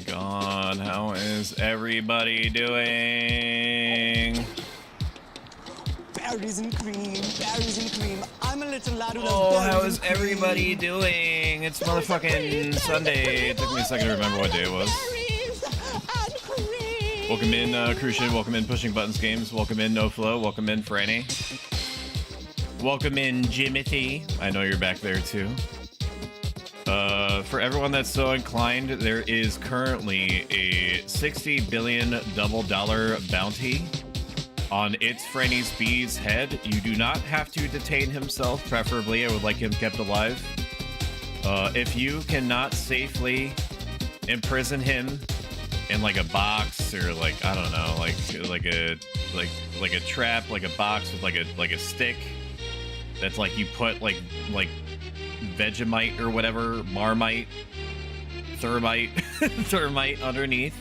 god, how is everybody doing? Berries and cream, berries and cream. I'm a little lad who Oh, loves how berries is and cream. everybody doing? It's motherfucking Sunday. It took me a second to remember what day it was. Berries and cream. Welcome in, Crucian. Welcome in, Pushing Buttons Games. Welcome in, No Flow. Welcome in, Franny. Welcome in, Jimothy. I know you're back there too. For everyone that's so inclined, there is currently a $60 billion double dollar bounty on It's Franny's B's head. You do not have to detain himself. Preferably, I would like him kept alive. If you cannot safely imprison him in like a box or like, I don't know, like a trap, like a box with like a stick that's like you put like Vegemite or whatever, Marmite, Thermite, Thermite underneath,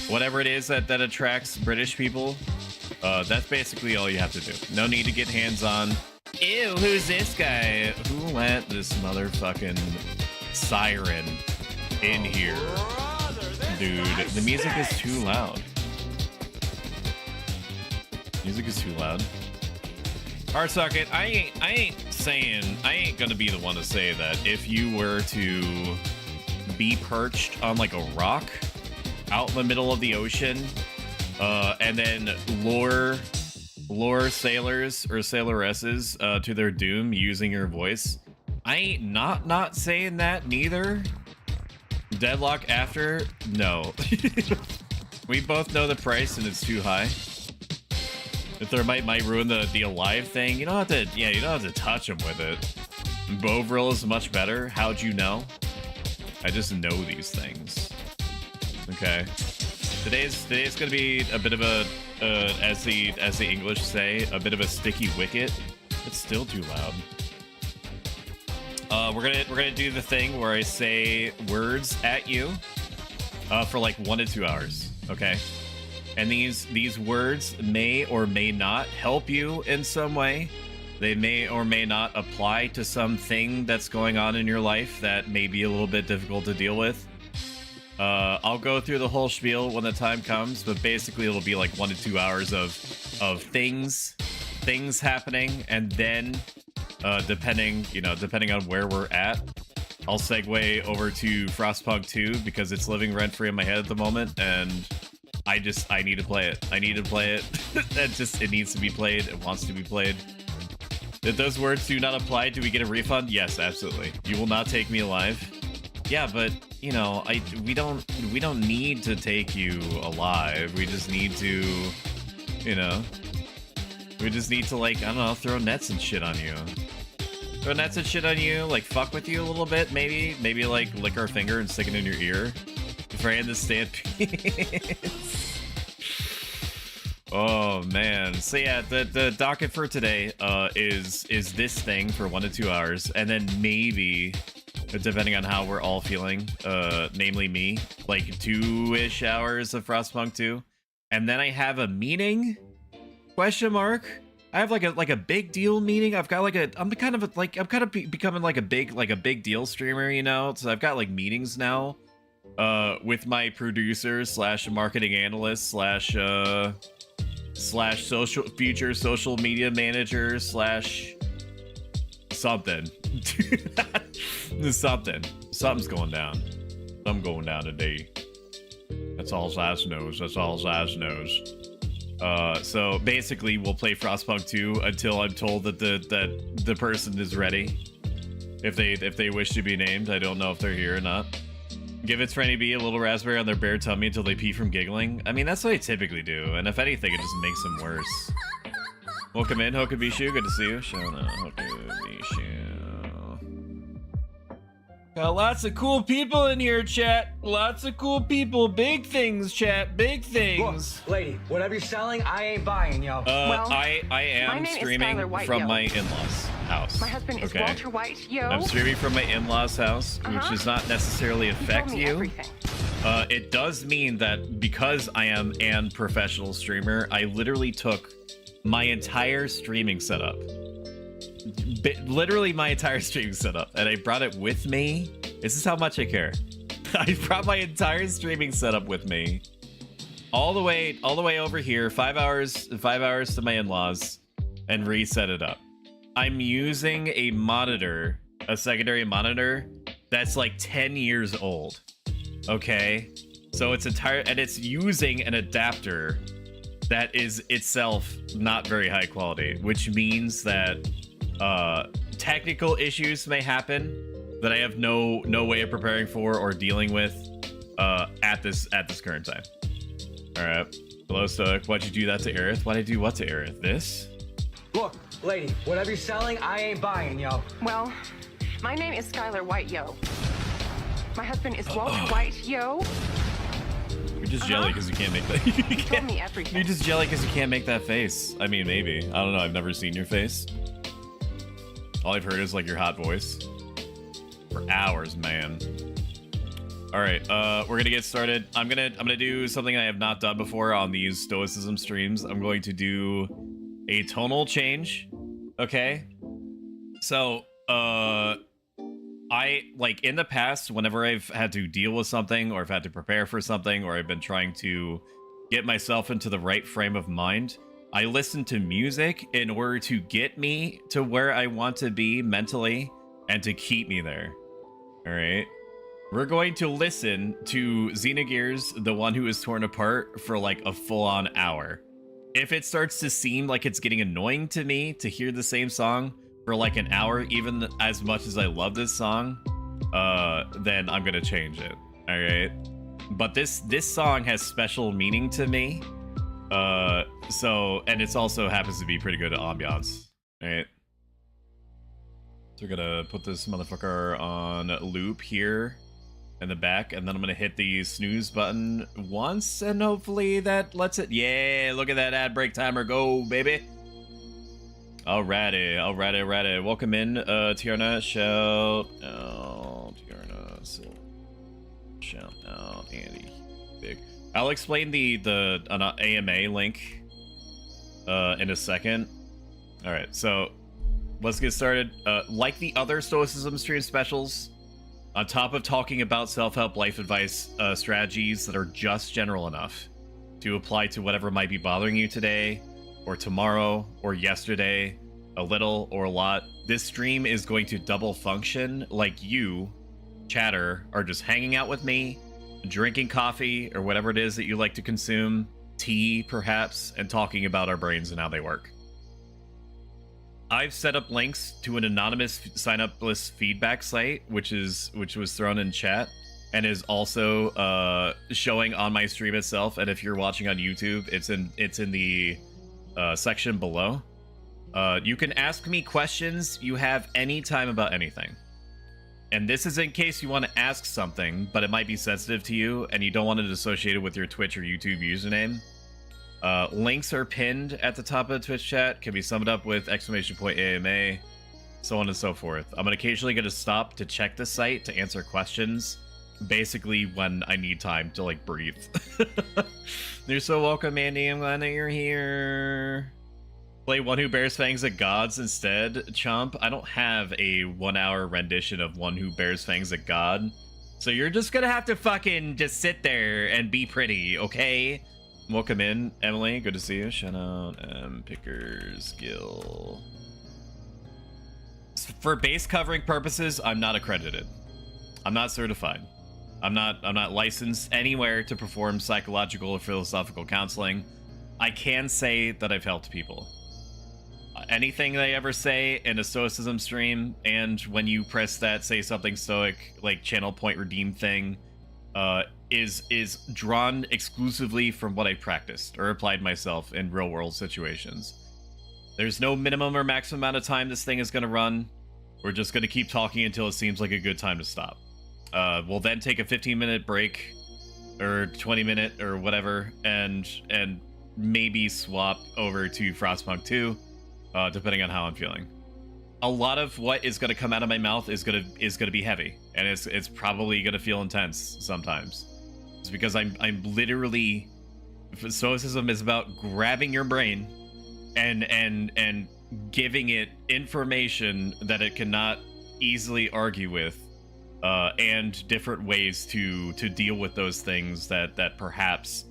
whatever it is that attracts British people. That's basically all you have to do. No need to get hands-on. Ew, who's this guy? Who let this motherfucking siren in here? Dude, the music is too loud. Music is too loud. Alright, Socket, I ain't gonna be the one to say that if you were to be perched on like a rock out in the middle of the ocean, and then lure sailors or sailoresses to their doom using your voice, I ain't not saying that neither. Deadlock after? No. We both know the price and it's too high. The Thermite might ruin the alive thing. You don't have to, you don't have to touch them with it. Bovril is much better. How'd you know? I just know these things. Okay. Today's gonna be a bit of a, as the English say, a bit of a sticky wicket. It's still too loud. We're gonna do the thing where I say words at you, for like 1 to 2 hours. Okay. And these words may or may not help you in some way. They may or may not apply to something that's going on in your life that may be a little bit difficult to deal with. I'll go through the whole spiel when the time comes, but basically it'll be like 1 to 2 hours of things happening, and then depending on where we're at, I'll segue over to Frostpunk 2 because it's living rent-free in my head at the moment, and I need to play it. I need to play it. It needs to be played. It wants to be played. If those words do not apply, do we get a refund? Yes, absolutely. You will not take me alive. Yeah, but we don't need to take you alive. We just need to, we just need to, like, I don't know, throw nets and shit on you. Throw nets and shit on you, like fuck with you a little bit, maybe like lick our finger and stick it in your ear. For I understand. Oh man. So yeah, the docket for today is this thing for 1 to 2 hours, and then maybe, depending on how we're all feeling, namely me, like 2-ish hours of Frostpunk 2, and then I have a meeting? Question mark. I have like a big deal meeting. I've got like I'm kind of becoming like a big deal streamer, you know. So I've got like meetings now. With my producer / marketing analyst / future social media manager / something. Something's going down. Something going down today. That's all Zaz knows. That's all Zaz knows. So basically we'll play Frostpunk 2 until I'm told that the person is ready. If they wish to be named. I don't know if they're here or not. Give It's Franny B a little raspberry on their bare tummy until they pee from giggling. I mean, that's what I typically do, and if anything, it just makes them worse. Welcome in, Hokabishu. Good to see you. Shout out, Hokabishu. Got lots of cool people in here, chat. Lots of cool people. Big things, chat. Big things. Look, lady, whatever you're selling, I ain't buying, yo. Well, I am streaming White, from yo. my in-laws' house. My husband is Walter White, yo. I'm streaming from my in-laws' house, which does not necessarily affect He told me everything. It does mean that because I am an professional streamer, I literally took my entire streaming setup. Literally my entire streaming setup, and I brought it with me. This is how much I care. I brought my entire streaming setup with me. All the way over here, 5 hours to my in-laws, and reset it up. I'm using a monitor, a secondary monitor, that's like 10 years old. Okay? So it's and it's using an adapter that is itself not very high quality, which means that technical issues may happen that I have no way of preparing for or dealing with at this current time. All right. Hello, Stoic. Why'd you do that to Aerith? Why'd I do what to Aerith? This? Look, lady, whatever you're selling, I ain't buying, yo. Well, my name is Skylar White, yo. My husband is Walter White, yo. You're just jelly because you can't make that. He told me everything. You're just jelly because you can't make that face. I mean, maybe. I don't know. I've never seen your face. All I've heard is like your hot voice. For hours, man. All right, we're gonna get started. I'm gonna do something I have not done before on these Stoicism streams. I'm going to do a tonal change. Okay. So, I like in the past, whenever I've had to deal with something, or I've had to prepare for something, or I've been trying to get myself into the right frame of mind, I listen to music in order to get me to where I want to be mentally and to keep me there. All right. We're going to listen to Xenogears, the one who is torn apart, for like a full-on hour. If it starts to seem like it's getting annoying to me to hear the same song for like an hour, even as much as I love this song, then I'm gonna change it. All right. But this song has special meaning to me. And it's also happens to be pretty good at ambiance. All right. So we're gonna put this motherfucker on loop here in the back, and then I'm gonna hit the snooze button once, and hopefully that lets it. Yeah, look at that ad break timer go, baby. Alrighty. Welcome in, Tiarna. Shout out, Tiarna. So, shout out, Andy. Big. I'll explain the AMA link in a second. All right, so let's get started. Like the other Stoicism Stream Specials, on top of talking about self-help life advice strategies that are just general enough to apply to whatever might be bothering you today, or tomorrow, or yesterday, a little or a lot, this stream is going to double function like you, chatter, are just hanging out with me, drinking coffee, or whatever it is that you like to consume, tea perhaps, and talking about our brains and how they work. I've set up links to an anonymous sign-up list feedback site, which was thrown in chat, and is also showing on my stream itself. And if you're watching on YouTube, it's in the section below. You can ask me questions you have any time about anything. And this is in case you want to ask something, but it might be sensitive to you, and you don't want it associated with your Twitch or YouTube username. Links are pinned at the top of the Twitch chat, can be summed up with !AMA, so on and so forth. I'm occasionally going to stop to check the site to answer questions, basically when I need time to like breathe. You're so welcome, Andy. I'm glad that you're here. Play One Who Bears Fangs at Gods instead, Chomp. I don't have a 1 hour rendition of One Who Bears Fangs at God, so you're just gonna have to fucking just sit there and be pretty, okay? Welcome in, Emily. Good to see you. Shout out, Pickers Gill. For base covering purposes, I'm not accredited. I'm not certified. I'm not licensed anywhere to perform psychological or philosophical counseling. I can say that I've helped people. Anything they ever say in a Stoicism stream, and when you press that say something stoic, like channel point redeem thing, is drawn exclusively from what I practiced or applied myself in real world situations. There's no minimum or maximum amount of time this thing is going to run. We're just going to keep talking until it seems like a good time to stop. We'll then take a 15-minute break or 20-minute or whatever, and maybe swap over to Frostpunk 2, depending on how I'm feeling. A lot of what is going to come out of my mouth is going to be heavy, and it's probably going to feel intense sometimes. It's because I'm literally, Stoicism is about grabbing your brain and giving it information that it cannot easily argue with, and different ways to deal with those things that perhaps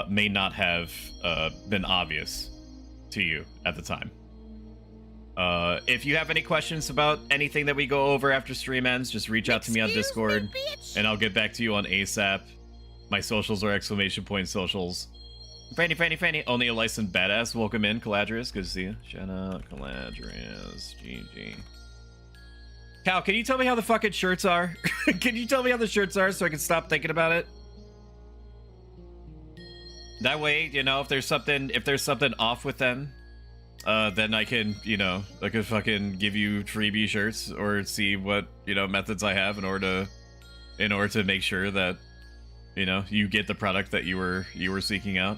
may not have been obvious to you at the time. If you have any questions about anything that we go over after stream ends, just reach out to me on Discord, and I'll get back to you on ASAP. My socials are !socials. Franny, only a licensed badass. Welcome in, Caladrius. Good to see you. Shout out, Caladrius. GG. Cal, can you tell me how the fucking shirts are? Can you tell me how the shirts are so I can stop thinking about it? That way, you know, if there's something off with them, then I can, you know, I could fucking give you freebie shirts or see what, you know, methods I have in order to make sure that, you know, you get the product that you were seeking out.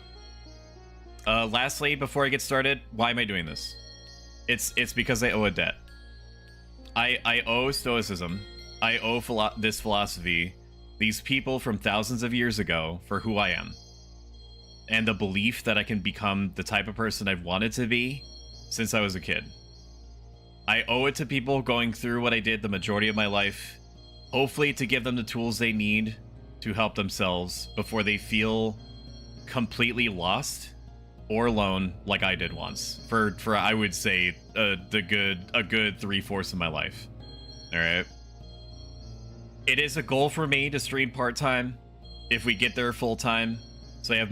Lastly, before I get started, why am I doing this? It's because I owe a debt. I owe Stoicism. I owe this philosophy, these people from thousands of years ago, for who I am. And the belief that I can become the type of person I've wanted to be since I was a kid. I owe it to people going through what I did the majority of my life, hopefully to give them the tools they need to help themselves before they feel completely lost or alone like I did once. For I would say a good 3/4 of my life. All right. It is a goal for me to stream part-time if we get there full-time, so I have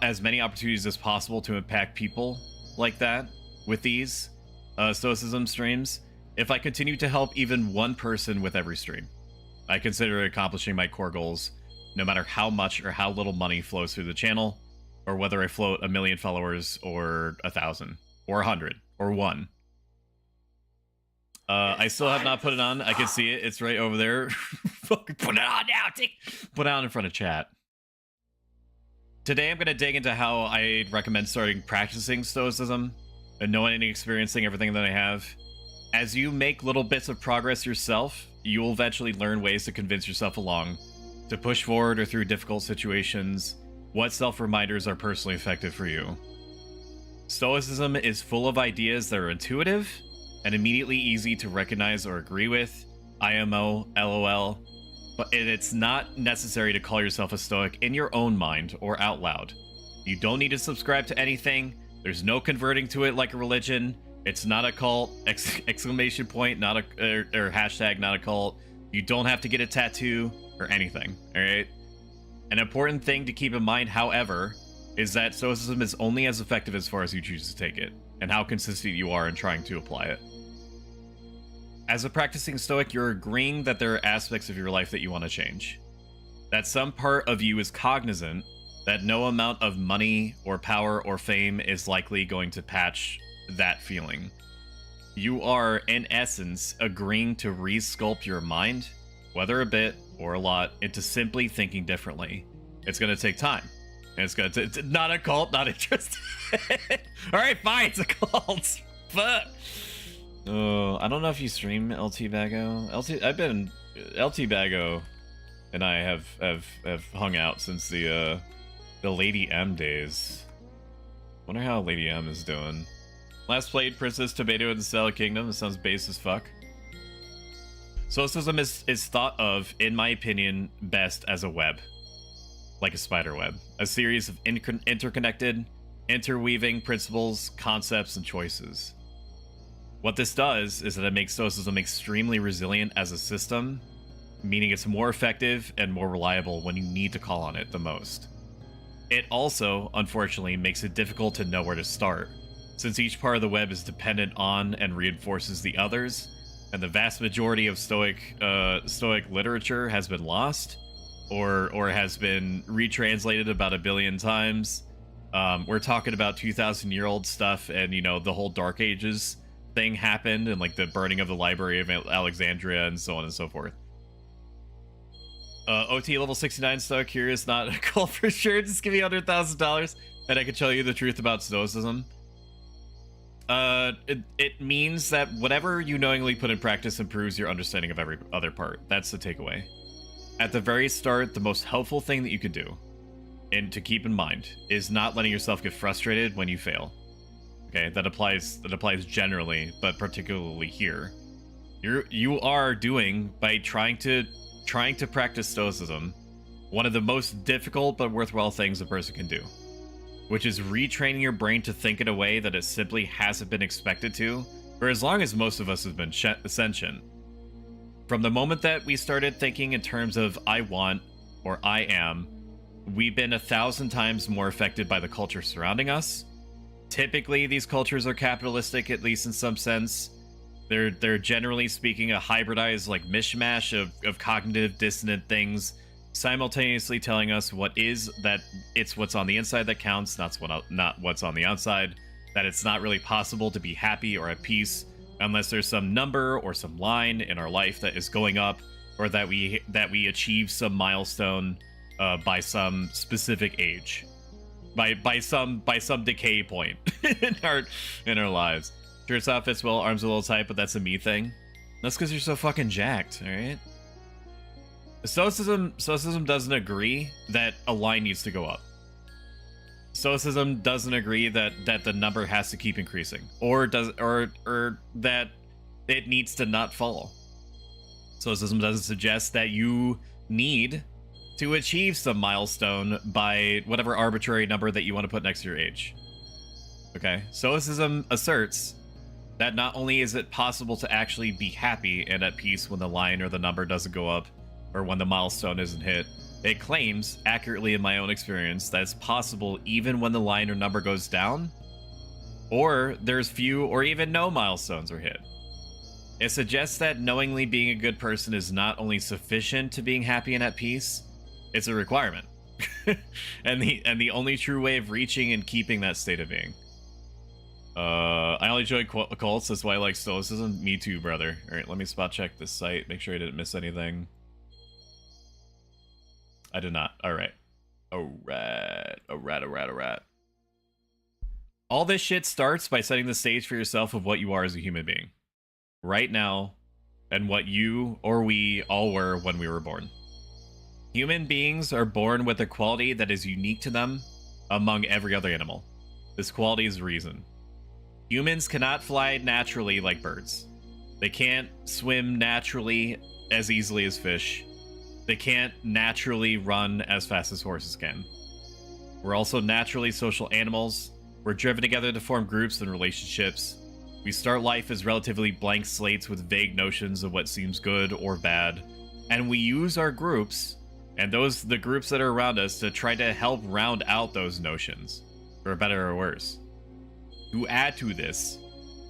as many opportunities as possible to impact people like that with these Stoicism streams. If I continue to help even one person with every stream, I consider accomplishing my core goals, no matter how much or how little money flows through the channel, or whether I float 1 million followers or 1,000 or 100 or 1. I still have not put it on. I can see it. It's right over there. Fucking put it on now. Put it on in front of chat. Today I'm going to dig into how I'd recommend starting practicing Stoicism and knowing and experiencing everything that I have. As you make little bits of progress yourself, you will eventually learn ways to convince yourself along, to push forward or through difficult situations, what self-reminders are personally effective for you. Stoicism is full of ideas that are intuitive and immediately easy to recognize or agree with, IMO, LOL, but it's not necessary to call yourself a Stoic in your own mind or out loud. You don't need to subscribe to anything. There's no converting to it like a religion. It's not a cult, exclamation point, not a, or hashtag not a cult. You don't have to get a tattoo or anything, all right? An important thing to keep in mind, however, is that Stoicism is only as effective as far as you choose to take it, and how consistent you are in trying to apply it. As a practicing Stoic, you're agreeing that there are aspects of your life that you want to change. That some part of you is cognizant that no amount of money or power or fame is likely going to patch that feeling. You are, in essence, agreeing to re-sculpt your mind, whether a bit or a lot, into simply thinking differently. It's going to take time. And it's going to... Not a cult, not interested. Alright, fine, it's a cult. Fuck. Oh, I don't know if you stream LT Bago. LT Bago and I have hung out since the Lady M days. Wonder how Lady M is doing. Last played Princess Tomato in the Salad Kingdom. This sounds base as fuck. Stoicism is thought of, in my opinion, best as a web. Like a spider web. A series of interconnected, interweaving principles, concepts, and choices. What this does is that it makes Stoicism extremely resilient as a system, meaning it's more effective and more reliable when you need to call on it the most. It also, unfortunately, makes it difficult to know where to start, since each part of the web is dependent on and reinforces the others, and the vast majority of Stoic literature has been lost, or has been retranslated about 1 billion times. We're talking about 2,000-year-old stuff, and, you know, the whole Dark Ages thing happened, and like the burning of the Library of Alexandria and so on and so forth. OT level 69 Stoic here is not a call for sure. Just give me $100,000 and I can tell you the truth about Stoicism. It means that whatever you knowingly put in practice improves your understanding of every other part. That's the takeaway. At the very start, the most helpful thing that you could do, and to keep in mind, is not letting yourself get frustrated when you fail. Okay, that applies generally, but particularly here. You are doing by trying to practice stoicism one of the most difficult but worthwhile things a person can do, which is retraining your brain to think in a way that it simply hasn't been expected to for as long as most of us have been sentient. From the moment that we started thinking in terms of I want or I am, we've been 1,000 times more affected by the culture surrounding us. Typically, these cultures are capitalistic, at least in some sense. They're generally speaking a hybridized like mishmash of cognitive dissonant things, simultaneously telling us what is that it's what's on the inside that counts, not what's on the outside, that it's not really possible to be happy or at peace unless there's some number or some line in our life that is going up, or that we achieve some milestone by some specific age, by some decay point in our lives. Shirts off fits well, arms a little tight, but that's a me thing. That's because you're so fucking jacked, all right? Stoicism doesn't agree that a line needs to go up. Stoicism doesn't agree that the number has to keep increasing, or that it needs to not fall. Stoicism doesn't suggest that you need to achieve some milestone by whatever arbitrary number that you want to put next to your age. Okay? Stoicism asserts that not only is it possible to actually be happy and at peace when the line or the number doesn't go up, or when the milestone isn't hit, it claims, accurately in my own experience, that it's possible even when the line or number goes down, or there's few or even no milestones are hit. It suggests that knowingly being a good person is not only sufficient to being happy and at peace, it's a requirement. and the only true way of reaching and keeping that state of being. I only join cults, that's why I like stoicism. Me too, brother. Alright, let me spot check this site, make sure I didn't miss anything. I did not. Alright. Alright. All this shit starts by setting the stage for yourself of what you are as a human being. Right now, and what you or we all were when we were born. Human beings are born with a quality that is unique to them among every other animal. This quality is reason. Humans cannot fly naturally like birds. They can't swim naturally as easily as fish. They can't naturally run as fast as horses can. We're also naturally social animals. We're driven together to form groups and relationships. We start life as relatively blank slates with vague notions of what seems good or bad, and we use our groups, and the groups that are around us, to try to help round out those notions, for better or worse. To add to this,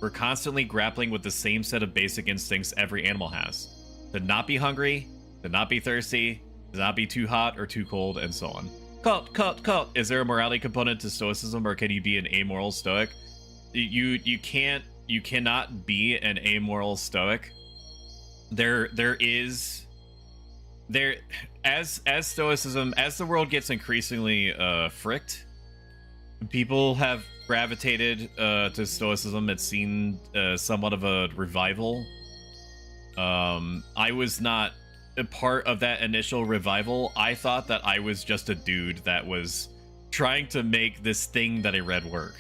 we're constantly grappling with the same set of basic instincts every animal has. To not be hungry, to not be thirsty, to not be too hot or too cold, and so on. Cult. Is there a morality component to stoicism, or can you be an amoral stoic? You cannot be an amoral stoic. As stoicism, as the world gets increasingly fricked, people have gravitated to stoicism. It's seen somewhat of a revival. I was not a part of that initial revival. I thought that I was just a dude that was trying to make this thing that I read work.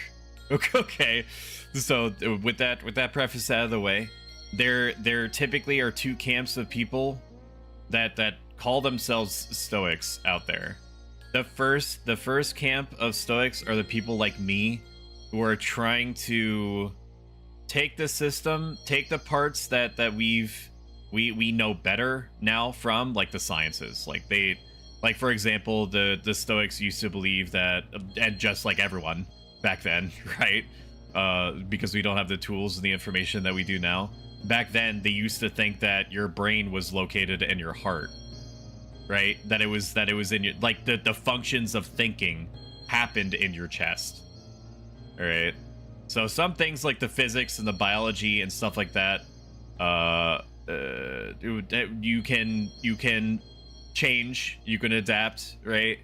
Okay, so with that preface out of the way, there typically are two camps of people that call themselves Stoics out there. The first camp of Stoics are the people like me who are trying to take the system, take the parts that we know better now from, like the sciences. Like for example, the Stoics used to believe that, and just like everyone back then, right? Because we don't have the tools and the information that we do now. Back then, they used to think that your brain was located in your heart, right? That it was in your, like the functions of thinking happened in your chest. All right. So some things like the physics and the biology and stuff like that, you can change, you can adapt, right?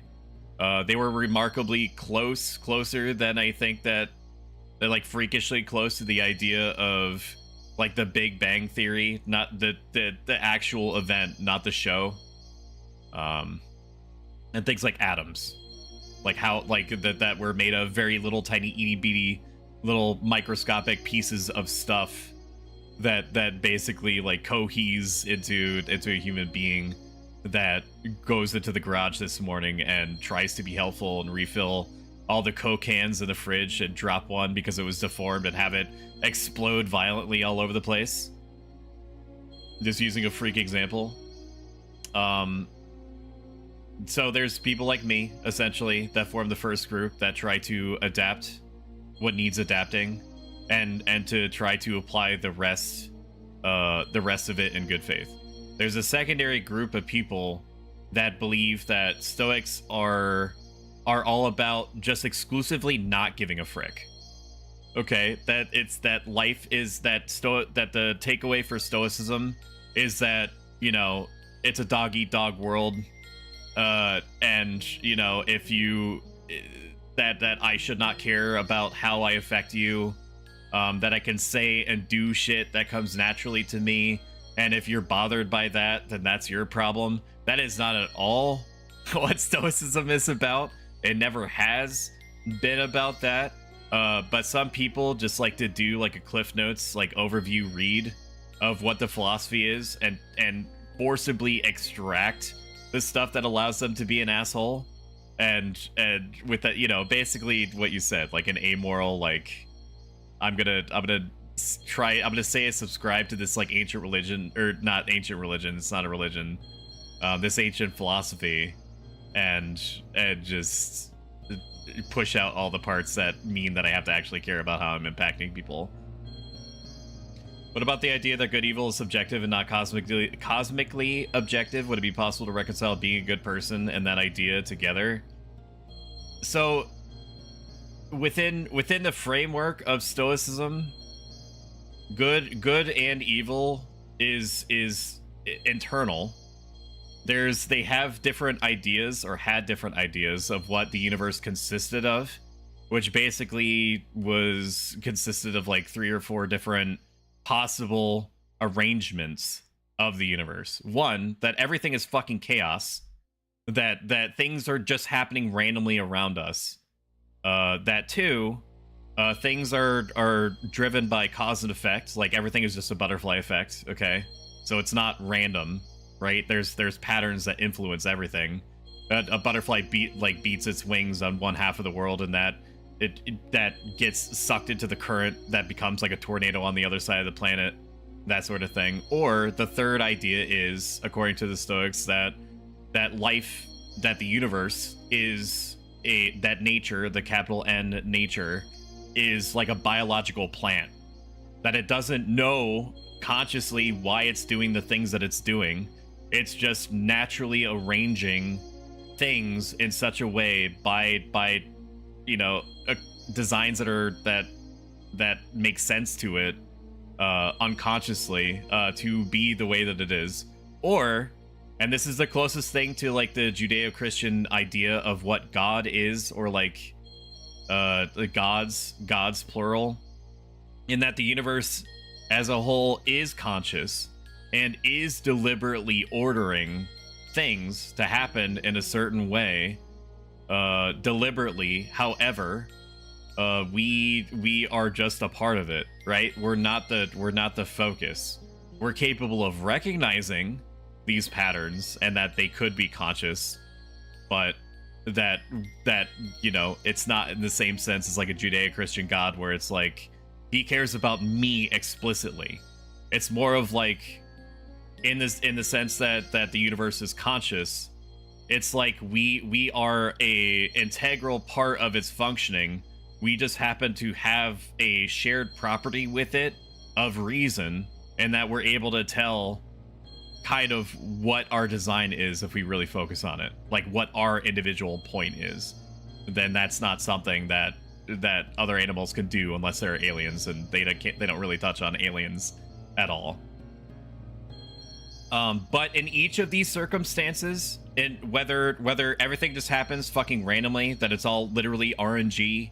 They were remarkably closer than I think that they're like freakishly close to the idea of like the Big Bang Theory, not the actual event, not the show. And things like atoms, like how like that were made of very little tiny itty bitty little microscopic pieces of stuff that basically like cohees into a human being that goes into the garage this morning and tries to be helpful and refill all the Coke cans in the fridge and drop one because it was deformed and have it explode violently all over the place. Just using a freak example. So there's people like me, essentially, that form the first group that try to adapt what needs adapting and to try to apply the rest of it in good faith. There's a secondary group of people that believe that Stoics are all about just exclusively not giving a frick. Okay, that it's that life is that that the takeaway for Stoicism is that, you know, it's a dog eat dog world, and you know, if you that I should not care about how I affect you, that I can say and do shit that comes naturally to me, and if you're bothered by that, then that's your problem. That is not at all what Stoicism is about. It never has been about that. But some people just like to do like a Cliff Notes like overview read of what the philosophy is and forcibly extract the stuff that allows them to be an asshole. And with that, you know, basically what you said, like an amoral, like I'm gonna say I subscribe to this like ancient religion, or not ancient religion, it's not a religion, this ancient philosophy, and just push out all the parts that mean that I have to actually care about how I'm impacting people. What about the idea that good evil is subjective and not cosmically objective? Would it be possible to reconcile being a good person and that idea together? So within the framework of Stoicism, good and evil is internal. They have different ideas, or had different ideas, of what the universe consisted of, which basically consisted of like 3 or 4 different possible arrangements of the universe. One, that everything is fucking chaos, that things are just happening randomly around us. That 2, things are driven by cause and effect, like everything is just a butterfly effect, okay? So it's not random, right? There's patterns that influence everything. A butterfly beats its wings on one half of the world, and that gets sucked into the current that becomes like a tornado on the other side of the planet, that sort of thing. Or the third idea is, according to the Stoics, that life, that the universe is that nature, the capital N nature, is like a biological plant, that it doesn't know consciously why it's doing the things that it's doing. It's just naturally arranging things in such a way by you know, designs that make sense to it unconsciously to be the way that it is. Or, and this is the closest thing to like the Judeo-Christian idea of what God is, or like the gods plural, in that the universe as a whole is conscious and is deliberately ordering things to happen in a certain way, deliberately. However, we are just a part of it, right? We're not the focus. We're capable of recognizing these patterns and that they could be conscious, but that you know, it's not in the same sense as like a Judeo-Christian God, where it's like he cares about me explicitly. It's more of like in the sense that the universe is conscious. It's like we are a integral part of its functioning. We just happen to have a shared property with it of reason, and that we're able to tell kind of what our design is if we really focus on it, like what our individual point is. Then that's not something that other animals can do unless they're aliens, and they don't really touch on aliens at all. But in each of these circumstances, and whether everything just happens fucking randomly, that it's all literally RNG,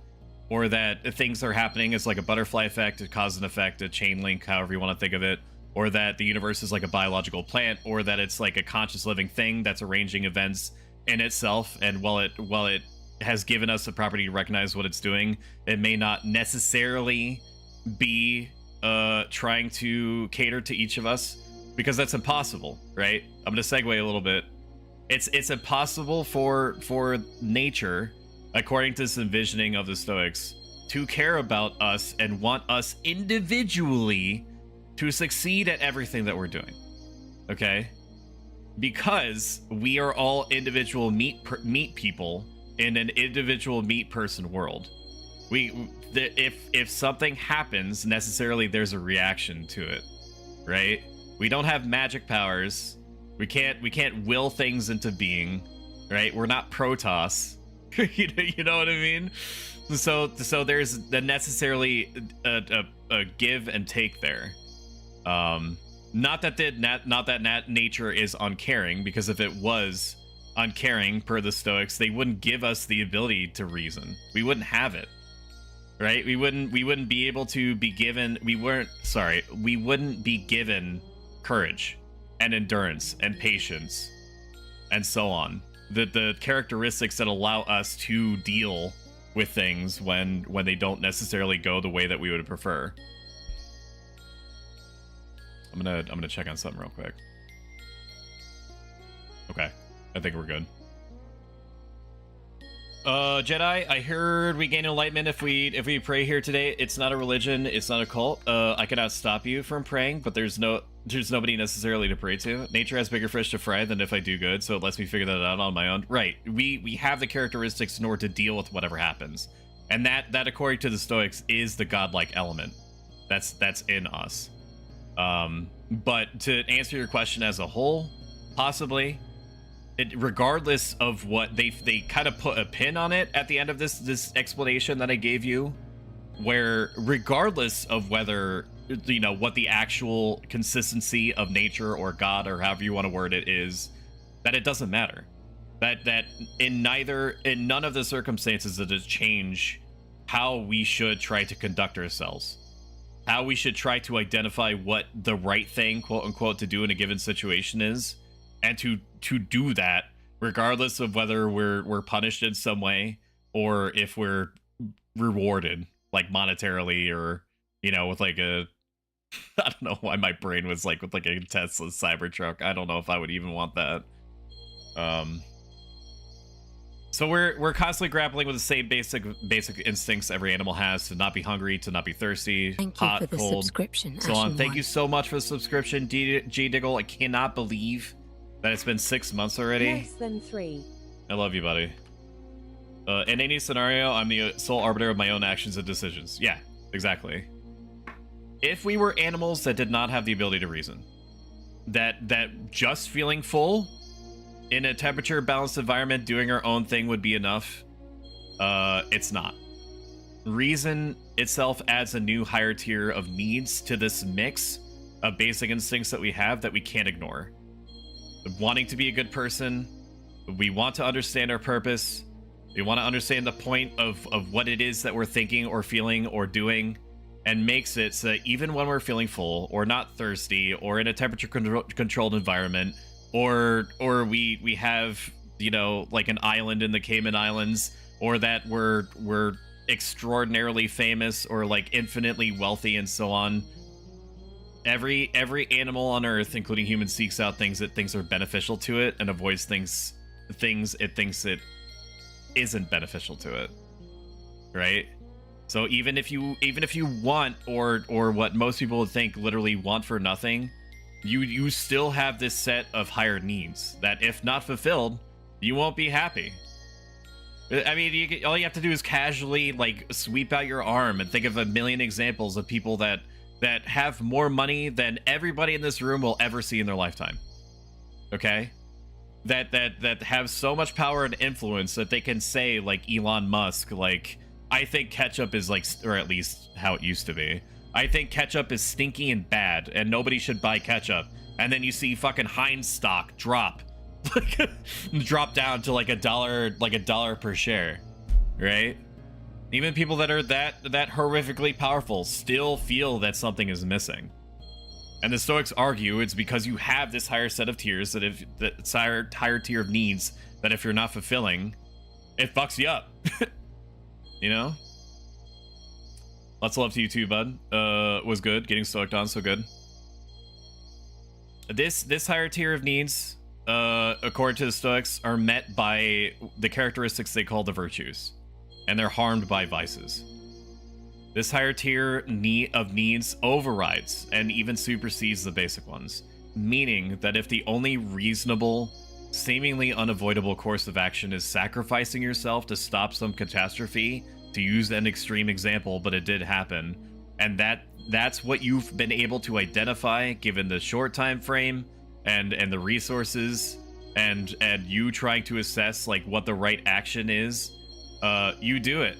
or that things are happening as like a butterfly effect, a cause and effect, a chain link, however you want to think of it, or that the universe is like a biological plant, or that it's like a conscious living thing that's arranging events in itself, and while it has given us the property to recognize what it's doing, it may not necessarily be trying to cater to each of us, because that's impossible, right? I'm gonna segue a little bit. It's impossible for nature, according to this envisioning of the Stoics, to care about us and want us individually to succeed at everything that we're doing. Okay? Because we are all individual meat people in an individual meat person world. If something happens, necessarily there's a reaction to it, right? We don't have magic powers. We can't will things into being, right? We're not Protoss. You know what I mean? So there's the necessarily a give and take there. Not that nature is uncaring, because if it was uncaring per the Stoics, they wouldn't give us the ability to reason. We wouldn't have it, right? We wouldn't be able to be given. We wouldn't be given courage and endurance and patience and so on. The characteristics that allow us to deal with things when they don't necessarily go the way that we would prefer. I'm gonna check on something real quick. Okay, I think we're good. Jedi, I heard we gain enlightenment if we pray here today. It's not a religion, it's not a cult. I cannot stop you from praying, but there's nobody necessarily to pray to. Nature has bigger fish to fry than if I do good, so it lets me figure that out on my own. Right. We have the characteristics in order to deal with whatever happens. And that according to the Stoics is the godlike element. That's in us. But to answer your question as a whole, possibly, regardless of what they kind of put a pin on it at the end of this explanation that I gave you, where regardless of whether, you know, what the actual consistency of nature or God or however you want to word it is, that it doesn't matter. That in none of the circumstances does it change how we should try to conduct ourselves, how we should try to identify what the right thing, quote unquote, to do in a given situation is, and to do that regardless of whether we're punished in some way or if we're rewarded, like monetarily, or, you know, with like a I don't know why my brain was like with like a Tesla Cybertruck. I don't know if I would even want that. So we're constantly grappling with the same basic instincts every animal has: to not be hungry, to not be thirsty, Thank you hot, for the cold, subscription, so on. Ashen Thank One. you so much for the subscription, G Diggle. I cannot believe that it's been 6 months already. Less than 3. I love you, buddy. In any scenario, I'm the sole arbiter of my own actions and decisions. Yeah, exactly. If we were animals that did not have the ability to reason, that just feeling full in a temperature balanced environment, doing our own thing would be enough, it's not. Reason itself adds a new higher tier of needs to this mix of basic instincts that we have that we can't ignore. Wanting to be a good person, we want to understand our purpose, we want to understand the point of what it is that we're thinking or feeling or doing, and makes it so that even when we're feeling full or not thirsty or in a temperature controlled environment, or we have, you know, like an island in the Cayman Islands, or that we're extraordinarily famous or like infinitely wealthy and so on, every animal on Earth, including humans, seeks out things that thinks are beneficial to it and avoids things it thinks it isn't beneficial to it, right? So even if you want, or what most people would think literally want for nothing, you still have this set of higher needs that, if not fulfilled, you won't be happy. I mean, all you have to do is casually like sweep out your arm and think of a million examples of people that have more money than everybody in this room will ever see in their lifetime. Okay? That have so much power and influence that they can say, like Elon Musk, like, I think ketchup is like, or at least how it used to be, I think ketchup is stinky and bad and nobody should buy ketchup. And then you see fucking Heinz stock drop down to like $1 per share, right? Even people that are that horrifically powerful still feel that something is missing. And the Stoics argue it's because you have this higher set of tiers, that if that higher tier of needs, that if you're not fulfilling, it fucks you up. You know? Lots of love to you too, bud. Was good. Getting stoiced on, so good. This higher tier of needs, according to the Stoics, are met by the characteristics they call the virtues, and they're harmed by vices. This higher tier of needs overrides and even supersedes the basic ones, meaning that if the only reasonable, seemingly unavoidable course of action is sacrificing yourself to stop some catastrophe, to use an extreme example, but it did happen, and that's what you've been able to identify given the short time frame and the resources and you trying to assess like what the right action is, you do it,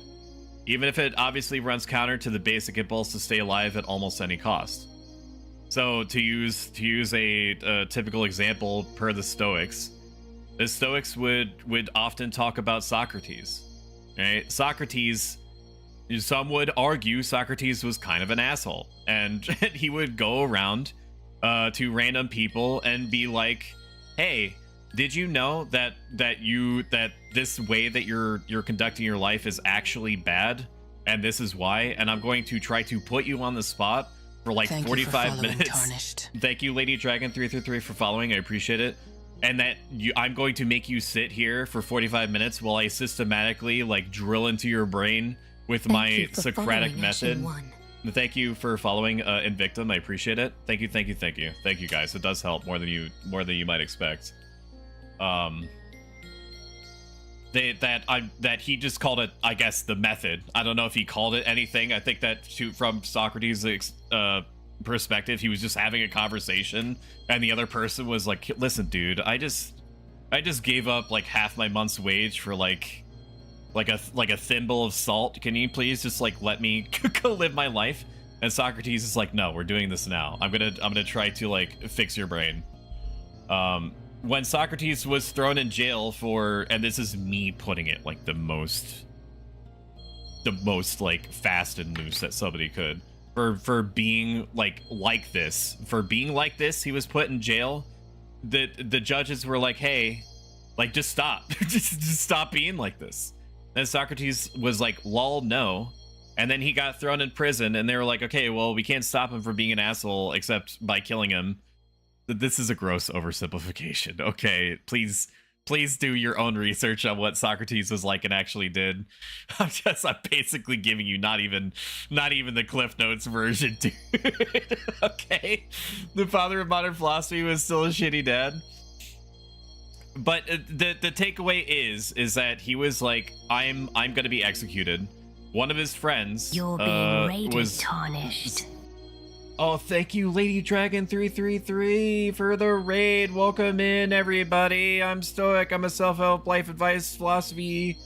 even if it obviously runs counter to the basic impulse to stay alive at almost any cost. So to use a typical example per the Stoics would often talk about Socrates. Right? Socrates, some would argue Socrates was kind of an asshole, and he would go around to random people and be like, "Hey, did you know that this way that you're conducting your life is actually bad, and this is why? And I'm going to try to put you on the spot for like 45 minutes." Tarnished. Thank you, Lady Dragon 333 for following. I appreciate it. And that I'm going to make you sit here for 45 minutes while I systematically like drill into your brain with my Socratic method. Thank you for following Invictum. I appreciate it. Thank you, guys. It does help more than you might expect. That he just called it, I guess, the method. I don't know if he called it anything. I think that from Socrates' perspective, he was just having a conversation, and the other person was like, "Listen, dude, I just gave up like half my month's wage for like a thimble of salt. Can you please just like let me go live my life?" And Socrates is like, "No, we're doing this now. I'm gonna try to like fix your brain." When Socrates was thrown in jail for, and this is me putting it like the most like fast and loose that somebody could, for being like this, he was put in jail. The judges were like, "Hey, like just stop, just stop being like this." And Socrates was like, "Lol, no." And then he got thrown in prison, and they were like, "Okay, well, we can't stop him from being an asshole except by killing him." This is a gross oversimplification. Okay, please do your own research on what Socrates was like and actually did. I'm basically giving you not even the Cliff Notes version, dude. Okay, the father of modern philosophy was still a shitty dad. But the takeaway is that he was like, I'm gonna be executed. One of his friends You're being rated, tarnished. Oh, thank you, Lady Dragon 333 for the raid. Welcome in, everybody. I'm Stoic. I'm a self-help, life advice, philosophy,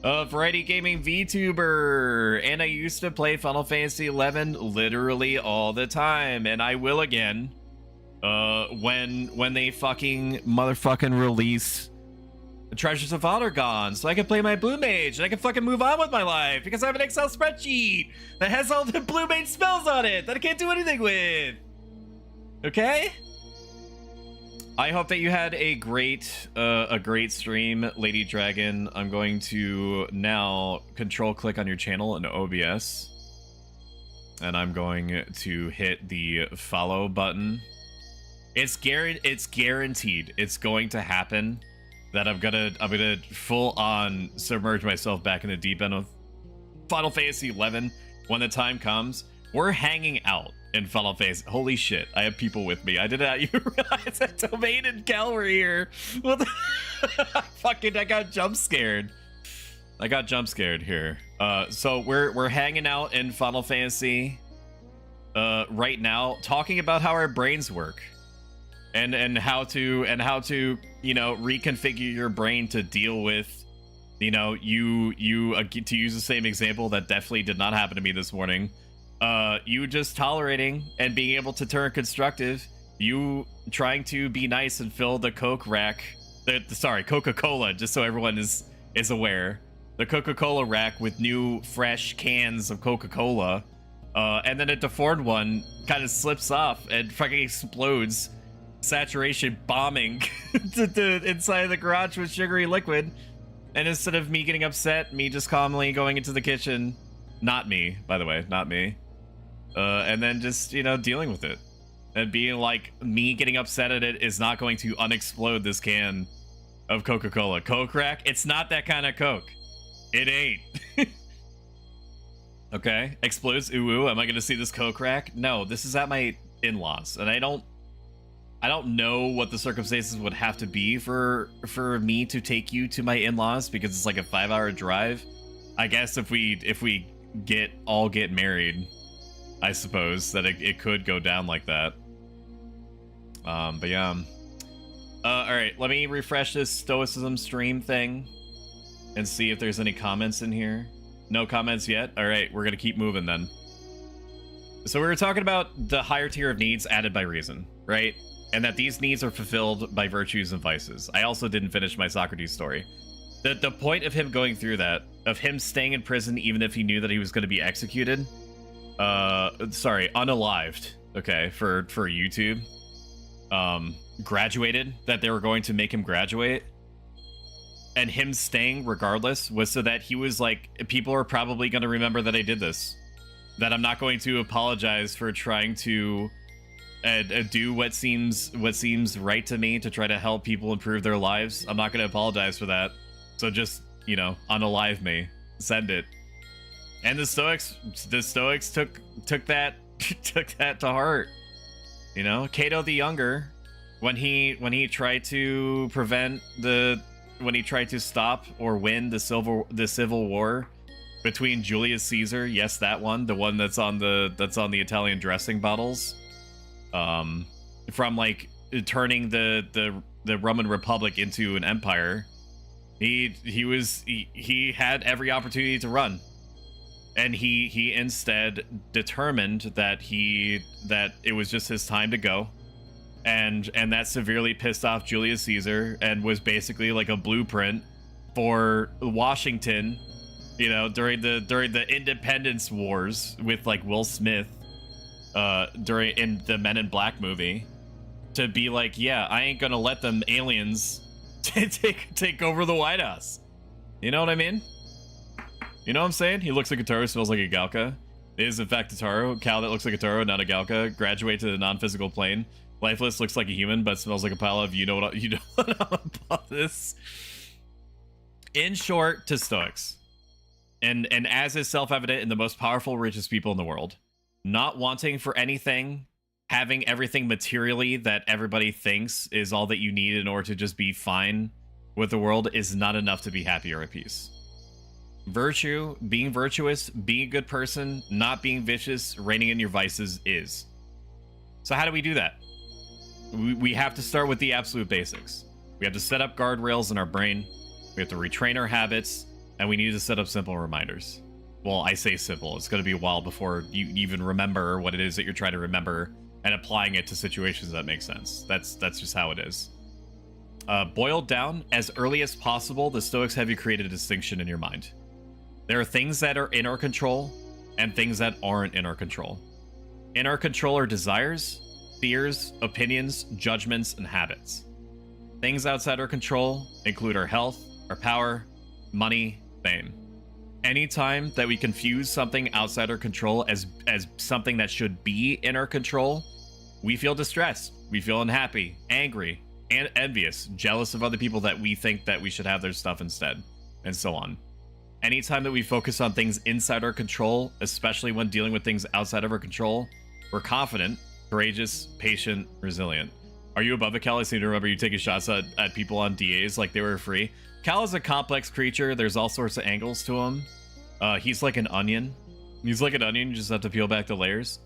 variety gaming VTuber, and I used to play Final Fantasy XI literally all the time, and I will again. When they fucking motherfucking release Treasures of Ottergon, so I can play my Blue Mage and I can fucking move on with my life because I have an Excel spreadsheet that has all the Blue Mage spells on it that I can't do anything with. Okay? I hope that you had a great stream, Lady Dragon. I'm going to now control click on your channel in OBS, and I'm going to hit the follow button. It's guaranteed. It's going to happen. That I'm gonna full on submerge myself back in the deep end of Final Fantasy XI when the time comes. We're hanging out in Final Fantasy. Holy shit! I have people with me. I did not even realize that Domain and Cal were here. What the I got jump scared. Here. So we're hanging out in Final Fantasy right now, talking about how our brains work. And how to reconfigure your brain to deal with to use the same example that definitely did not happen to me this morning, you just tolerating and being able to turn constructive, you trying to be nice and fill the Coca-Cola, just so everyone is aware, the Coca-Cola rack with new fresh cans of Coca-Cola, and then a deformed one kind of slips off and fucking explodes, saturation bombing to inside of the garage with sugary liquid. And instead of me getting upset, me just calmly going into the kitchen Not me, by the way, not me. And then just, you know, dealing with it. And being like, me getting upset at it is not going to unexplode this can of Coca-Cola. Coke rack, it's not that kind of Coke. It ain't. Okay, explodes, ooh, am I gonna see this Coke rack? No, this is at my in-laws, and I don't know what the circumstances would have to be for me to take you to my in-laws, because it's like a 5-hour drive. I guess if we get married, I suppose that it could go down like that. But yeah. All right, let me refresh this Stoicism stream thing and see if there's any comments in here. No comments yet? All right, we're gonna keep moving then. So we were talking about the higher tier of needs added by reason, right? And that these needs are fulfilled by virtues and vices. I also didn't finish my Socrates story. The point of him going through that, of him staying in prison even if he knew that he was going to be executed, unalived, okay, for YouTube, graduated, that they were going to make him graduate, and him staying regardless was so that he was like, people are probably going to remember that I did this, that I'm not going to apologize for trying to do what seems right to me to try to help people improve their lives. I'm not going to apologize for that. So just, you know, unalive me, send it. And the Stoics took that to heart. You know, Cato the Younger, when he tried to stop or win the civil war between Julius Caesar, yes, that one, the one that's on the Italian dressing bottles, from like turning the Roman Republic into an empire, he had every opportunity to run, and he instead determined that it was just his time to go, and that severely pissed off Julius Caesar and was basically like a blueprint for Washington, you know, during the Independence Wars with like Will Smith in the Men in Black movie, to be like, yeah, I ain't gonna let them aliens take over the White House. You know what I mean? You know what I'm saying? He looks like a Taro, smells like a Galka. Is in fact a Taro. Cal that looks like a Taro, not a Galka. Graduate to the non-physical plane. Lifeless, looks like a human, but smells like a pile of you know what about this. In short, to Stoics, and as is self-evident in the most powerful, richest people in the world, not wanting for anything, having everything materially that everybody thinks is all that you need in order to just be fine with the world is not enough to be happy or at peace. Virtue, being virtuous, being a good person, not being vicious, reining in your vices is. So how do we do that? We have to start with the absolute basics. We have to set up guardrails in our brain. We have to retrain our habits, and we need to set up simple reminders. Well, I say simple. It's going to be a while before you even remember what it is that you're trying to remember and applying it to situations that make sense. That's just how it is. Boiled down, as early as possible, the Stoics have you create a distinction in your mind. There are things that are in our control and things that aren't in our control. In our control are desires, fears, opinions, judgments, and habits. Things outside our control include our health, our power, money, fame. Anytime that we confuse something outside our control as something that should be in our control, we feel distressed, we feel unhappy, angry, and envious, jealous of other people that we think that we should have their stuff instead, and so on. Anytime that we focus on things inside our control, especially when dealing with things outside of our control, we're confident, courageous, patient, resilient. Are you above it, Cal? I seem to remember you taking shots at people on DAs like they were free. Cal is a complex creature. There's all sorts of angles to him. He's like an onion. He's like an onion. You just have to peel back the layers.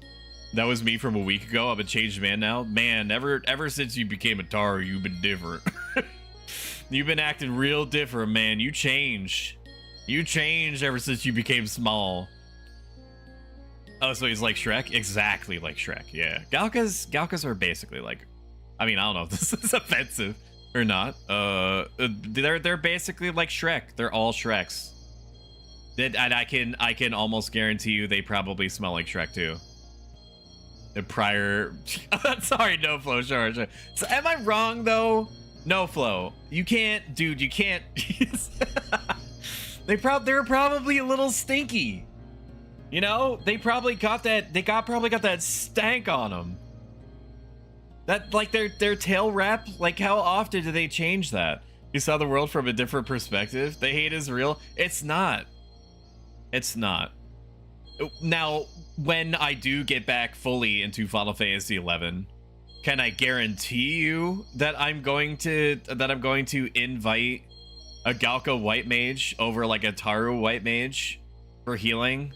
That was me from a week ago. I'm a changed man now. Man, ever since you became a Taro, you've been different. You've been acting real different, man. You changed. You changed ever since you became small. Oh, so he's like Shrek? Exactly like Shrek, yeah. Galkas are basically like... I mean, I don't know if this is offensive or not. They're basically like Shrek. They're all Shreks. And I can almost guarantee you they probably smell like Shrek too. The prior... Sorry, no flow, sure. So am I wrong though? No flow. You can't, dude, you can't... They're probably a little stinky. You know, they probably got that. Probably got that stank on them. That like their tail wrap. Like how often do they change that? You saw the world from a different perspective. The hate is real. It's not. It's not. Now, when I do get back fully into Final Fantasy XI, can I guarantee you that I'm going to invite a Galka White Mage over like a Taru White Mage for healing?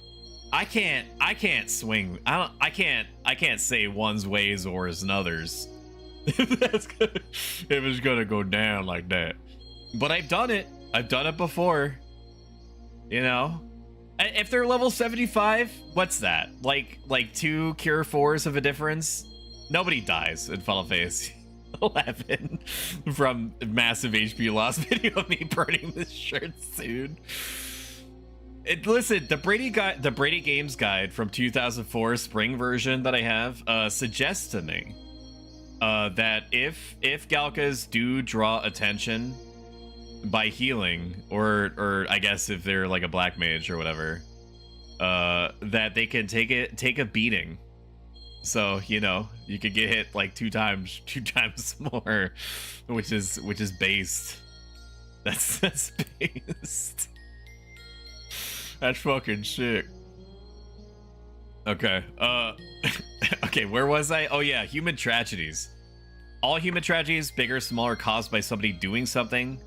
I can't swing. I can't say one's ways or is another's. If it's gonna go down like that. But I've done it. I've done it before. You know? If they're level 75, what's that? Like 2 cure 4s of a difference? Nobody dies in Final Fantasy 11 from massive HP loss. Video of me burning this shirt soon. Listen, the Brady Games Guide from 2004 spring version that I have suggests to me that if Galkas do draw attention by healing, or I guess if they're like a black mage or whatever, that they can take a beating. So, you know, you could get hit like two times more, which is based. That's based. That's fucking sick. Okay. Okay, where was I? Oh yeah, human tragedies. All human tragedies, big or small, are caused by somebody doing something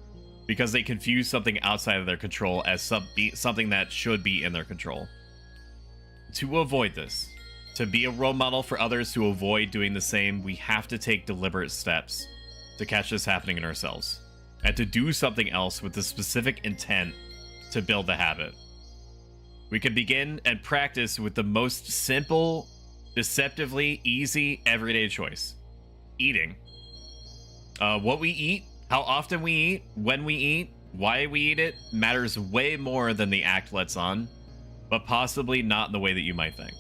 because they confuse something outside of their control as something that should be in their control. To avoid this, to be a role model for others to avoid doing the same, we have to take deliberate steps to catch this happening in ourselves, and to do something else with the specific intent to build the habit. We can begin and practice with the most simple, deceptively easy, everyday choice. Eating. What we eat, how often we eat, when we eat, why we eat it, matters way more than the act lets on, but possibly not in the way that you might think.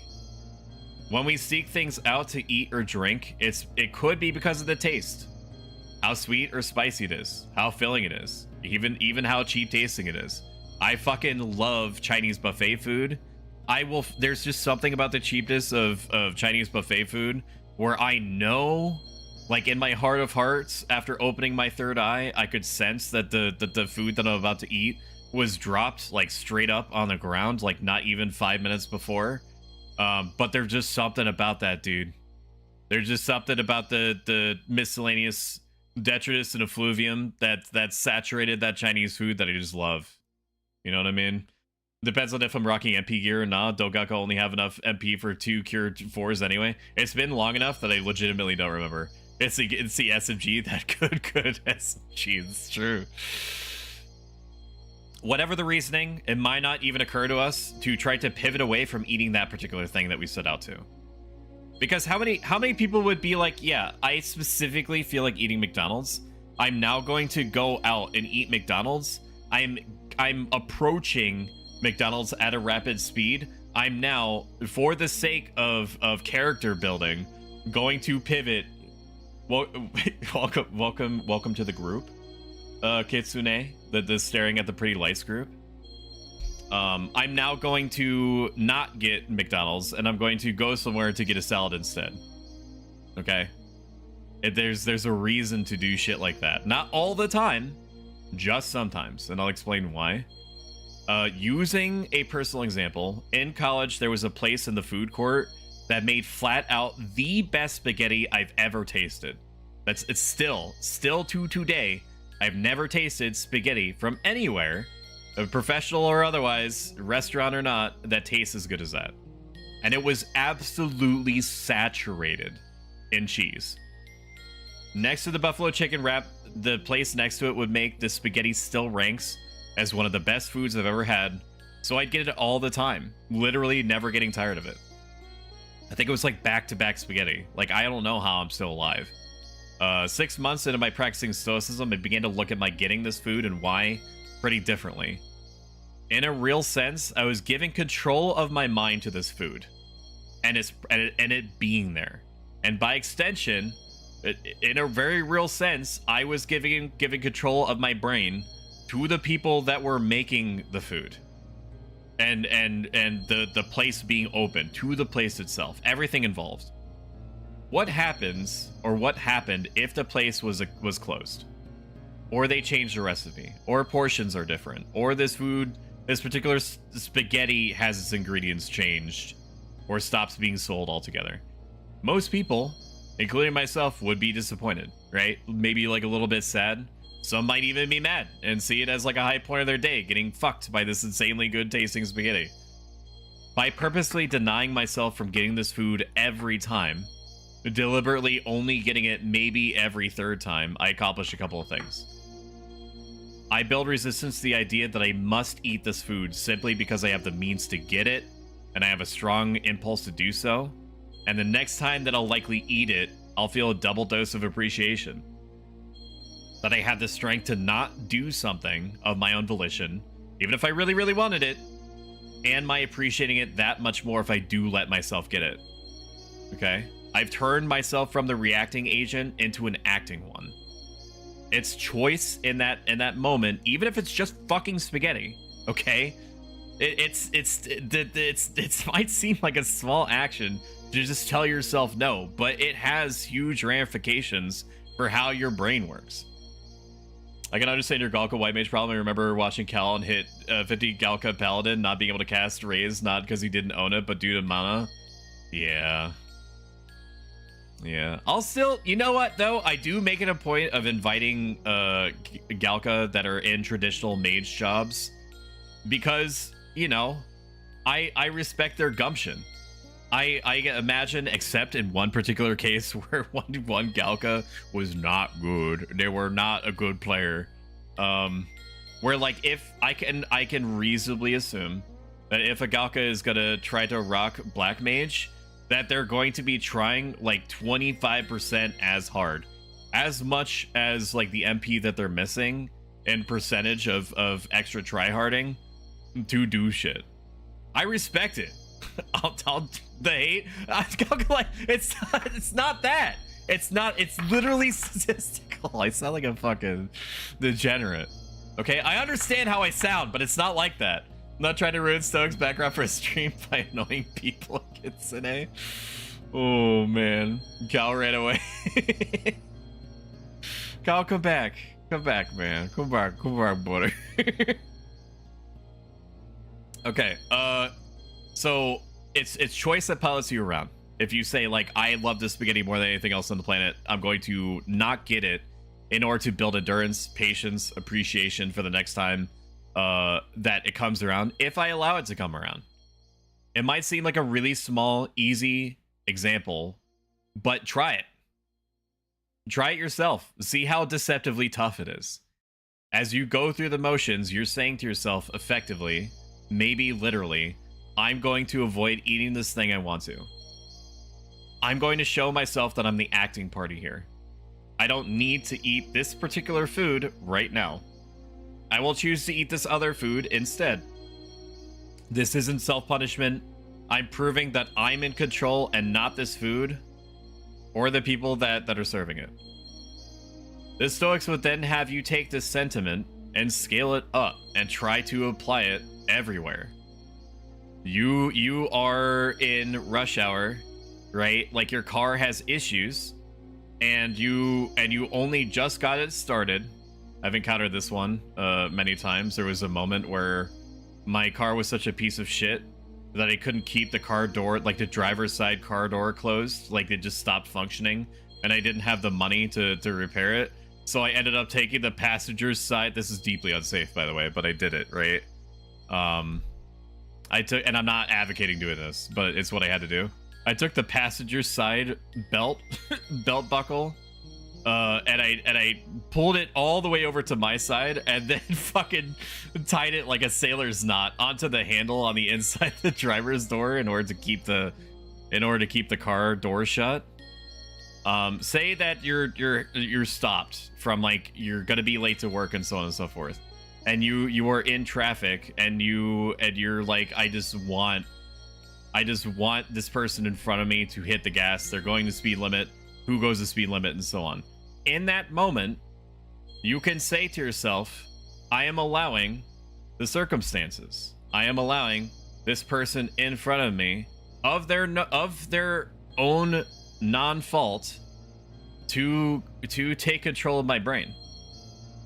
When we seek things out to eat or drink, it could be because of the taste. How sweet or spicy it is, how filling it is, even how cheap tasting it is. I fucking love Chinese buffet food. There's just something about the cheapness of Chinese buffet food where I know, like in my heart of hearts, after opening my third eye, I could sense that the food that I'm about to eat was dropped like straight up on the ground, like not even 5 minutes before. But there's just something about that, dude. There's just something about the miscellaneous detritus and effluvium that saturated that Chinese food that I just love. You know what I mean? Depends on if I'm rocking MP gear or not. Dogaka only have enough MP for 2 cure 4s anyway. It's been long enough that I legitimately don't remember. It's the SMG that good SMG. It's true. Whatever the reasoning, it might not even occur to us to try to pivot away from eating that particular thing that we set out to. Because how many people would be like, yeah, I specifically feel like eating McDonald's. I'm now going to go out and eat McDonald's. I'm approaching McDonald's at a rapid speed. I'm now, for the sake of character building, going to pivot. Welcome to the group, Kitsune, the staring at the pretty lights group. I'm now going to not get McDonald's, and I'm going to go somewhere to get a salad instead. Okay, there's a reason to do shit like that. Not all the time. Just sometimes, and I'll explain why. Using a personal example, in college there was a place in the food court that made flat out the best spaghetti I've ever tasted. It's still to today, I've never tasted spaghetti from anywhere, professional or otherwise, restaurant or not, that tastes as good as that. And it was absolutely saturated in cheese. Next to the buffalo chicken wrap, the place next to it would make the spaghetti still ranks as one of the best foods I've ever had, so I'd get it all the time, literally never getting tired of it. I think it was like back-to-back spaghetti. Like, I don't know how I'm still alive. 6 months into my practicing Stoicism, I began to look at my getting this food and why pretty differently. In a real sense, I was giving control of my mind to this food, and it being there, and by extension, in a very real sense, I was giving control of my brain to the people that were making the food. and the place being open to the place itself, everything involved. What happens, or what happened if the place was closed, or they changed the recipe, or portions are different, or this particular spaghetti has its ingredients changed, or stops being sold altogether? Most people, including myself, would be disappointed, right? Maybe like a little bit sad. Some might even be mad and see it as like a high point of their day, getting fucked by this insanely good tasting spaghetti. By purposely denying myself from getting this food every time, deliberately only getting it maybe every third time, I accomplish a couple of things. I build resistance to the idea that I must eat this food simply because I have the means to get it, and I have a strong impulse to do so. And the next time that I'll likely eat it, I'll feel a double dose of appreciation. That I have the strength to not do something of my own volition, even if I really, really wanted it, and my appreciating it that much more if I do let myself get it. Okay? I've turned myself from the reacting agent into an acting one. It's choice in that moment, even if it's just fucking spaghetti. Okay? It might seem like a small action to just tell yourself no, but it has huge ramifications for how your brain works. I can understand your Galka White Mage problem. I remember watching Cal and hit 50 Galka Paladin, not being able to cast Raise, not because he didn't own it, but due to mana. Yeah. Yeah. I'll still, you know what, though? I do make it a point of inviting Galka that are in traditional mage jobs because, you know, I respect their gumption. I imagine, except in one particular case where one Galka was not good. They were not a good player. Where like if I can reasonably assume that if a Galka is gonna try to rock Black Mage, that they're going to be trying like 25% as hard, as much as like the MP that they're missing in percentage of extra tryharding to do shit. I respect it. I'll the hate. It's not that. It's literally statistical. I sound like a fucking degenerate. Okay, I understand how I sound, but it's not like that. I'm not trying to ruin Stoic's background for a stream by annoying people, Kitsune. Oh man, Cal ran away. Cal, come back. Come back, man. Come back, buddy. Okay, so it's choice that pilots you around. If you say like, I love this spaghetti more than anything else on the planet, I'm going to not get it in order to build endurance, patience, appreciation for the next time that it comes around, if I allow it to come around. It might seem like a really small, easy example, but try it. Try it yourself. See how deceptively tough it is. As you go through the motions, you're saying to yourself effectively, maybe literally, I'm going to avoid eating this thing I want to. I'm going to show myself that I'm the acting party here. I don't need to eat this particular food right now. I will choose to eat this other food instead. This isn't self-punishment. I'm proving that I'm in control and not this food or the people that are serving it. The Stoics would then have you take this sentiment and scale it up and try to apply it everywhere. You are in rush hour, right? Like your car has issues and you only just got it started. I've encountered this one many times. There was a moment where my car was such a piece of shit that I couldn't keep the car door, like the driver's side car door closed. Like it just stopped functioning and I didn't have the money to repair it. So I ended up taking the passenger's side. This is deeply unsafe, by the way, but I did it, right? I took, and I'm not advocating doing this, but it's what I had to do. I took the passenger side belt buckle, and I pulled it all the way over to my side, and then fucking tied it like a sailor's knot onto the handle on the inside of the driver's door in order to keep the car door shut. Say that you're stopped from like you're gonna be late to work and so on and so forth, and you are in traffic and you're like, I just want this person in front of me to hit the gas. They're going the speed limit. Who goes the speed limit and so on. In that moment, you can say to yourself, I am allowing the circumstances. I am allowing this person in front of me, of their own non-fault, to take control of my brain.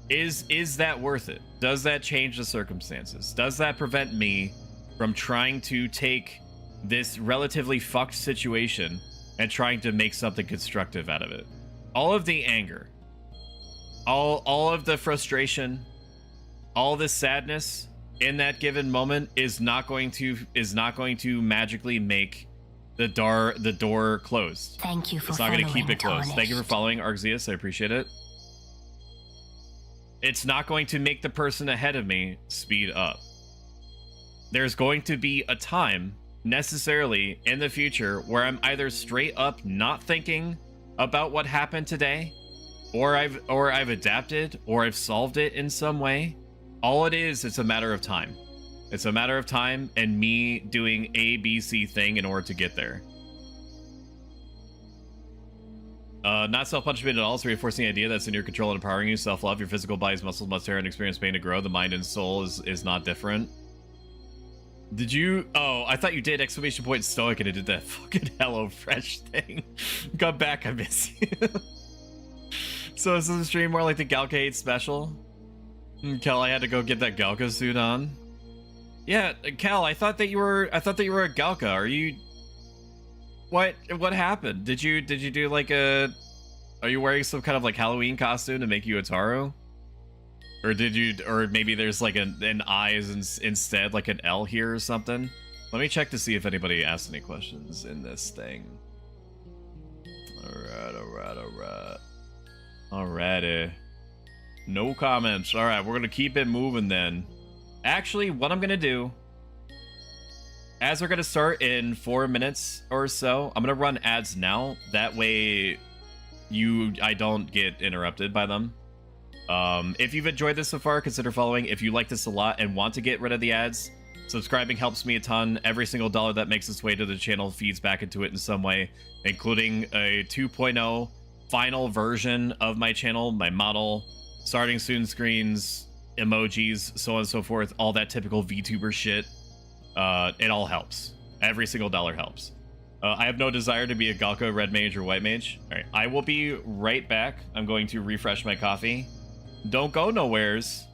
Is that worth it? Does that change the circumstances? Does that prevent me from trying to take this relatively fucked situation and trying to make something constructive out of it? All of the anger, all of the frustration, all the sadness in that given moment is not going to magically make the door closed. Thank you for It's not going to keep it closed. Tarnished. Thank you for following, Arxeus. I appreciate it. It's not going to make the person ahead of me speed up. There's going to be a time necessarily in the future where I'm either straight up not thinking about what happened today, or I've adapted, or I've solved it in some way. All it is, it's a matter of time. It's a matter of time and me doing A, B, C thing in order to get there. Not self-punishment at all. It's reinforcing the idea that's in your control and empowering you. Self-love. Your physical body's muscles must tear and experience pain to grow. The mind and soul is not different. Did you? Oh, I thought you did! Exclamation point stoic, and it did that fucking HelloFresh thing. Come back, I miss you. So is the stream more like the Galca 8 special? Cal, I had to go get that Galca suit on. Yeah, Cal, I thought that you were a Galca. Are you? What happened? Did you do like a? Are you wearing some kind of like Halloween costume to make you a Taro? Or did you? Or maybe there's like an I instead, like an L here or something. Let me check to see if anybody asked any questions in this thing. Alrighty. No comments. Alright, we're gonna keep it moving then. Actually, what I'm gonna do, as we're gonna start in 4 minutes or so, I'm gonna run ads now. That way I don't get interrupted by them. If you've enjoyed this so far, consider following. If you like this a lot and want to get rid of the ads, subscribing helps me a ton. Every single dollar that makes its way to the channel feeds back into it in some way, including a 2.0 final version of my channel, my model, starting soon screens, emojis, so on and so forth, all that typical VTuber shit. It all helps. Every single dollar helps. I have no desire to be a Galco, Red Mage, or White Mage. Alright, I will be right back. I'm going to refresh my coffee. Don't go nowheres.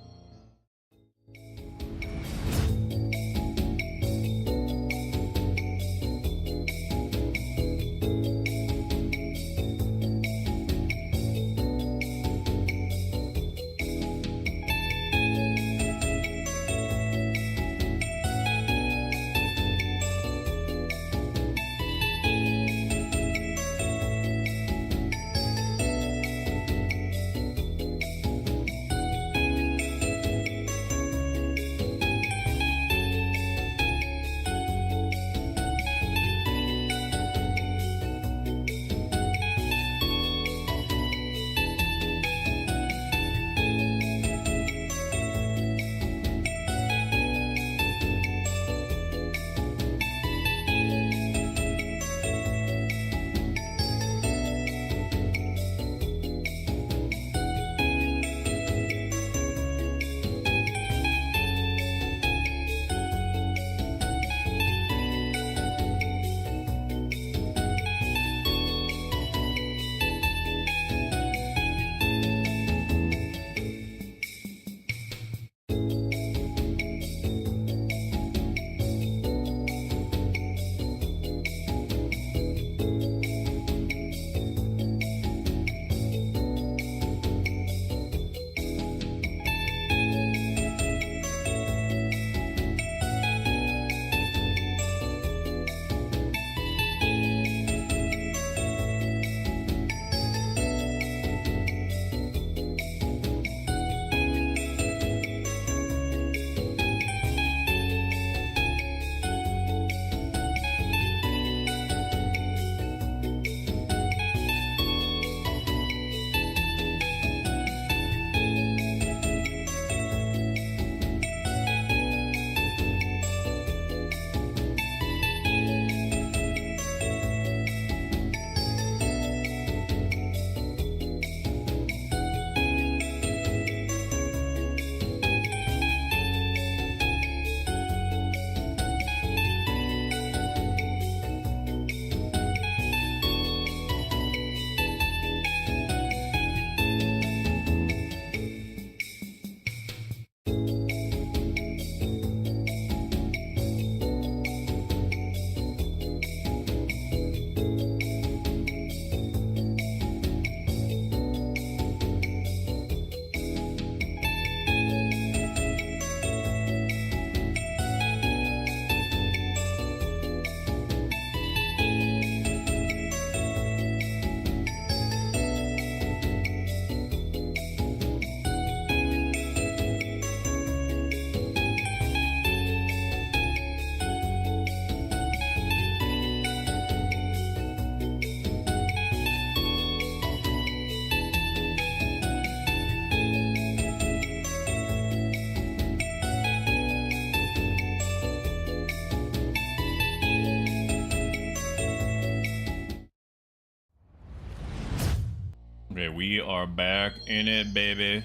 Okay, we are back in it, baby.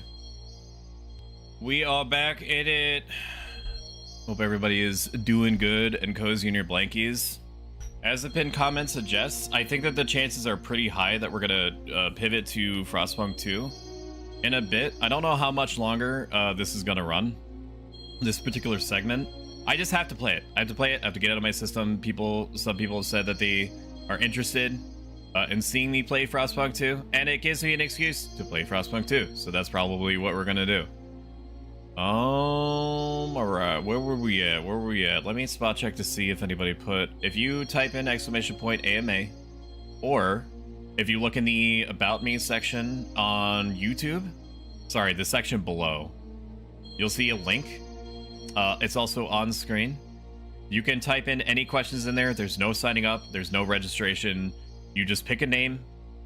We are back in it. Hope everybody is doing good and cozy in your blankies. As the pinned comment suggests, I think that the chances are pretty high that we're gonna pivot to Frostpunk 2 in a bit. I don't know how much longer this is gonna run, this particular segment. I just have to play it. I have to play it. I have to get it out of my system. Some people have said that they are interested in seeing me play Frostpunk 2, and it gives me an excuse to play Frostpunk 2. So that's probably what we're gonna do. Alright, where were we at? Let me spot check to see if anybody put, if you type in !AMA, or if you look in the About Me section on YouTube, sorry, the section below, you'll see a link. It's also on screen. You can type in any questions in there. There's no signing up, there's no registration. You just pick a name,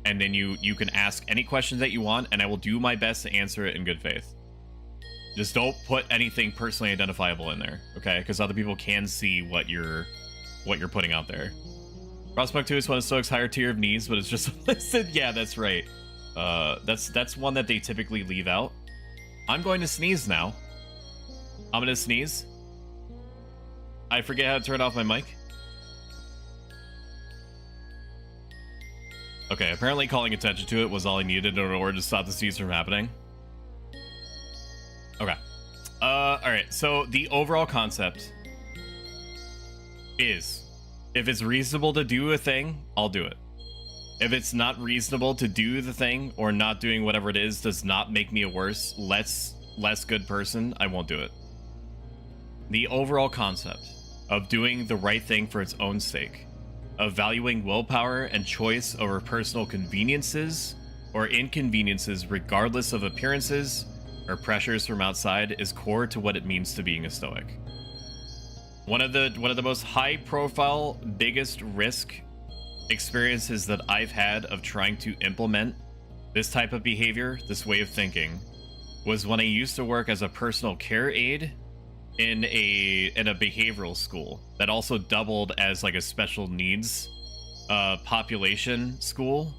and then you can ask any questions that you want, and I will do my best to answer it in good faith. Just don't put anything personally identifiable in there, okay? Because other people can see what you're putting out there. Frostpunk 2 is one of Stoic's higher tier of needs, but it's just listed. Yeah, that's right. That's one that they typically leave out. I'm going to sneeze now. I'm gonna sneeze. I forget how to turn off my mic. Okay, apparently calling attention to it was all I needed in order to stop the sneeze from happening. Okay. Alright, so the overall concept is, if it's reasonable to do a thing, I'll do it. If it's not reasonable to do the thing, or not doing whatever it is does not make me a worse, less good person, I won't do it. The overall concept of doing the right thing for its own sake, of valuing willpower and choice over personal conveniences or inconveniences regardless of appearances or pressures from outside, is core to what it means to being a Stoic. One of the most high profile, biggest risk experiences that I've had of trying to implement this type of behavior, this way of thinking, was when I used to work as a personal care aide in a behavioral school that also doubled as like a special needs population school.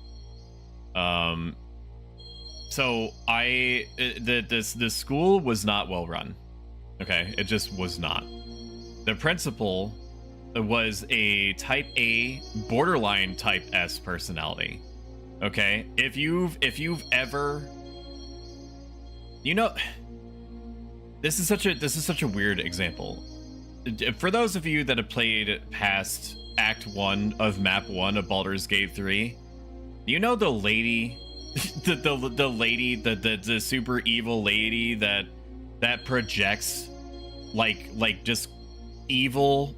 So the school was not well run. Okay, it just was not. The principal was a type A, borderline type S personality. Okay, if you've ever, you know, this is such a weird example. For those of you that have played past Act 1 of Map 1 of Baldur's Gate 3, you know the lady, the lady, the super evil lady that projects like just evil,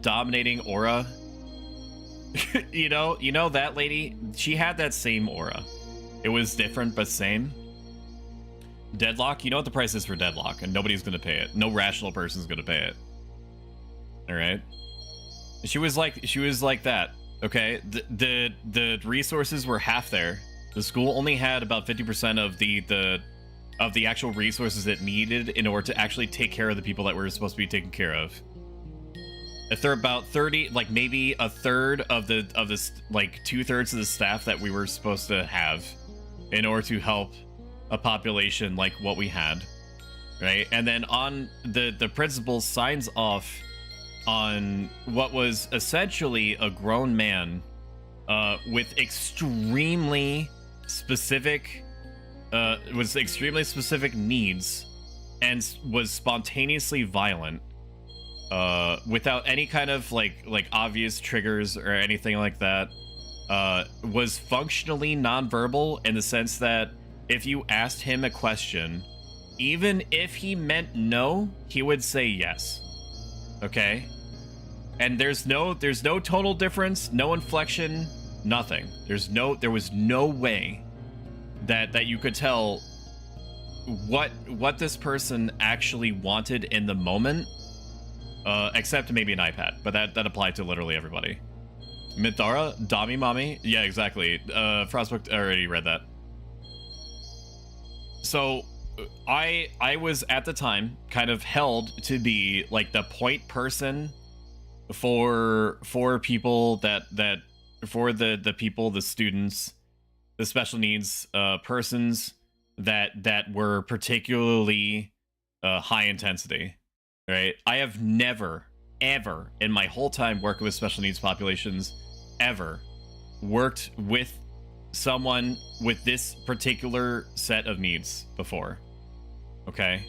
dominating aura. you know that lady, she had that same aura. It was different but same. Deadlock, you know what the price is for Deadlock, and nobody's gonna pay it. No rational person's gonna pay it. All right. She was like that. Okay. The resources were half there. The school only had about 50% of the actual resources it needed in order to actually take care of the people that were supposed to be taken care of. If they're about 30, like maybe a third of this, like 2/3 of the staff that we were supposed to have in order to help a population like what we had, right? And then on the principal signs off on what was essentially a grown man with extremely specific needs, and was spontaneously violent without any kind of like obvious triggers or anything like that. Was functionally nonverbal in the sense that if you asked him a question, even if he meant no, he would say yes. Okay? And there's no tonal difference, no inflection, nothing. There was no way that you could tell what this person actually wanted in the moment, except maybe an iPad, but that applied to literally everybody. Mithara, Dami Mommy, yeah, exactly. Frostbook, I already read that. So I was at the time kind of held to be like the point person for people that for the people, the students the special needs persons that were particularly high intensity, right? I have never, ever in my whole time working with special needs populations ever worked with someone with this particular set of needs before. Okay,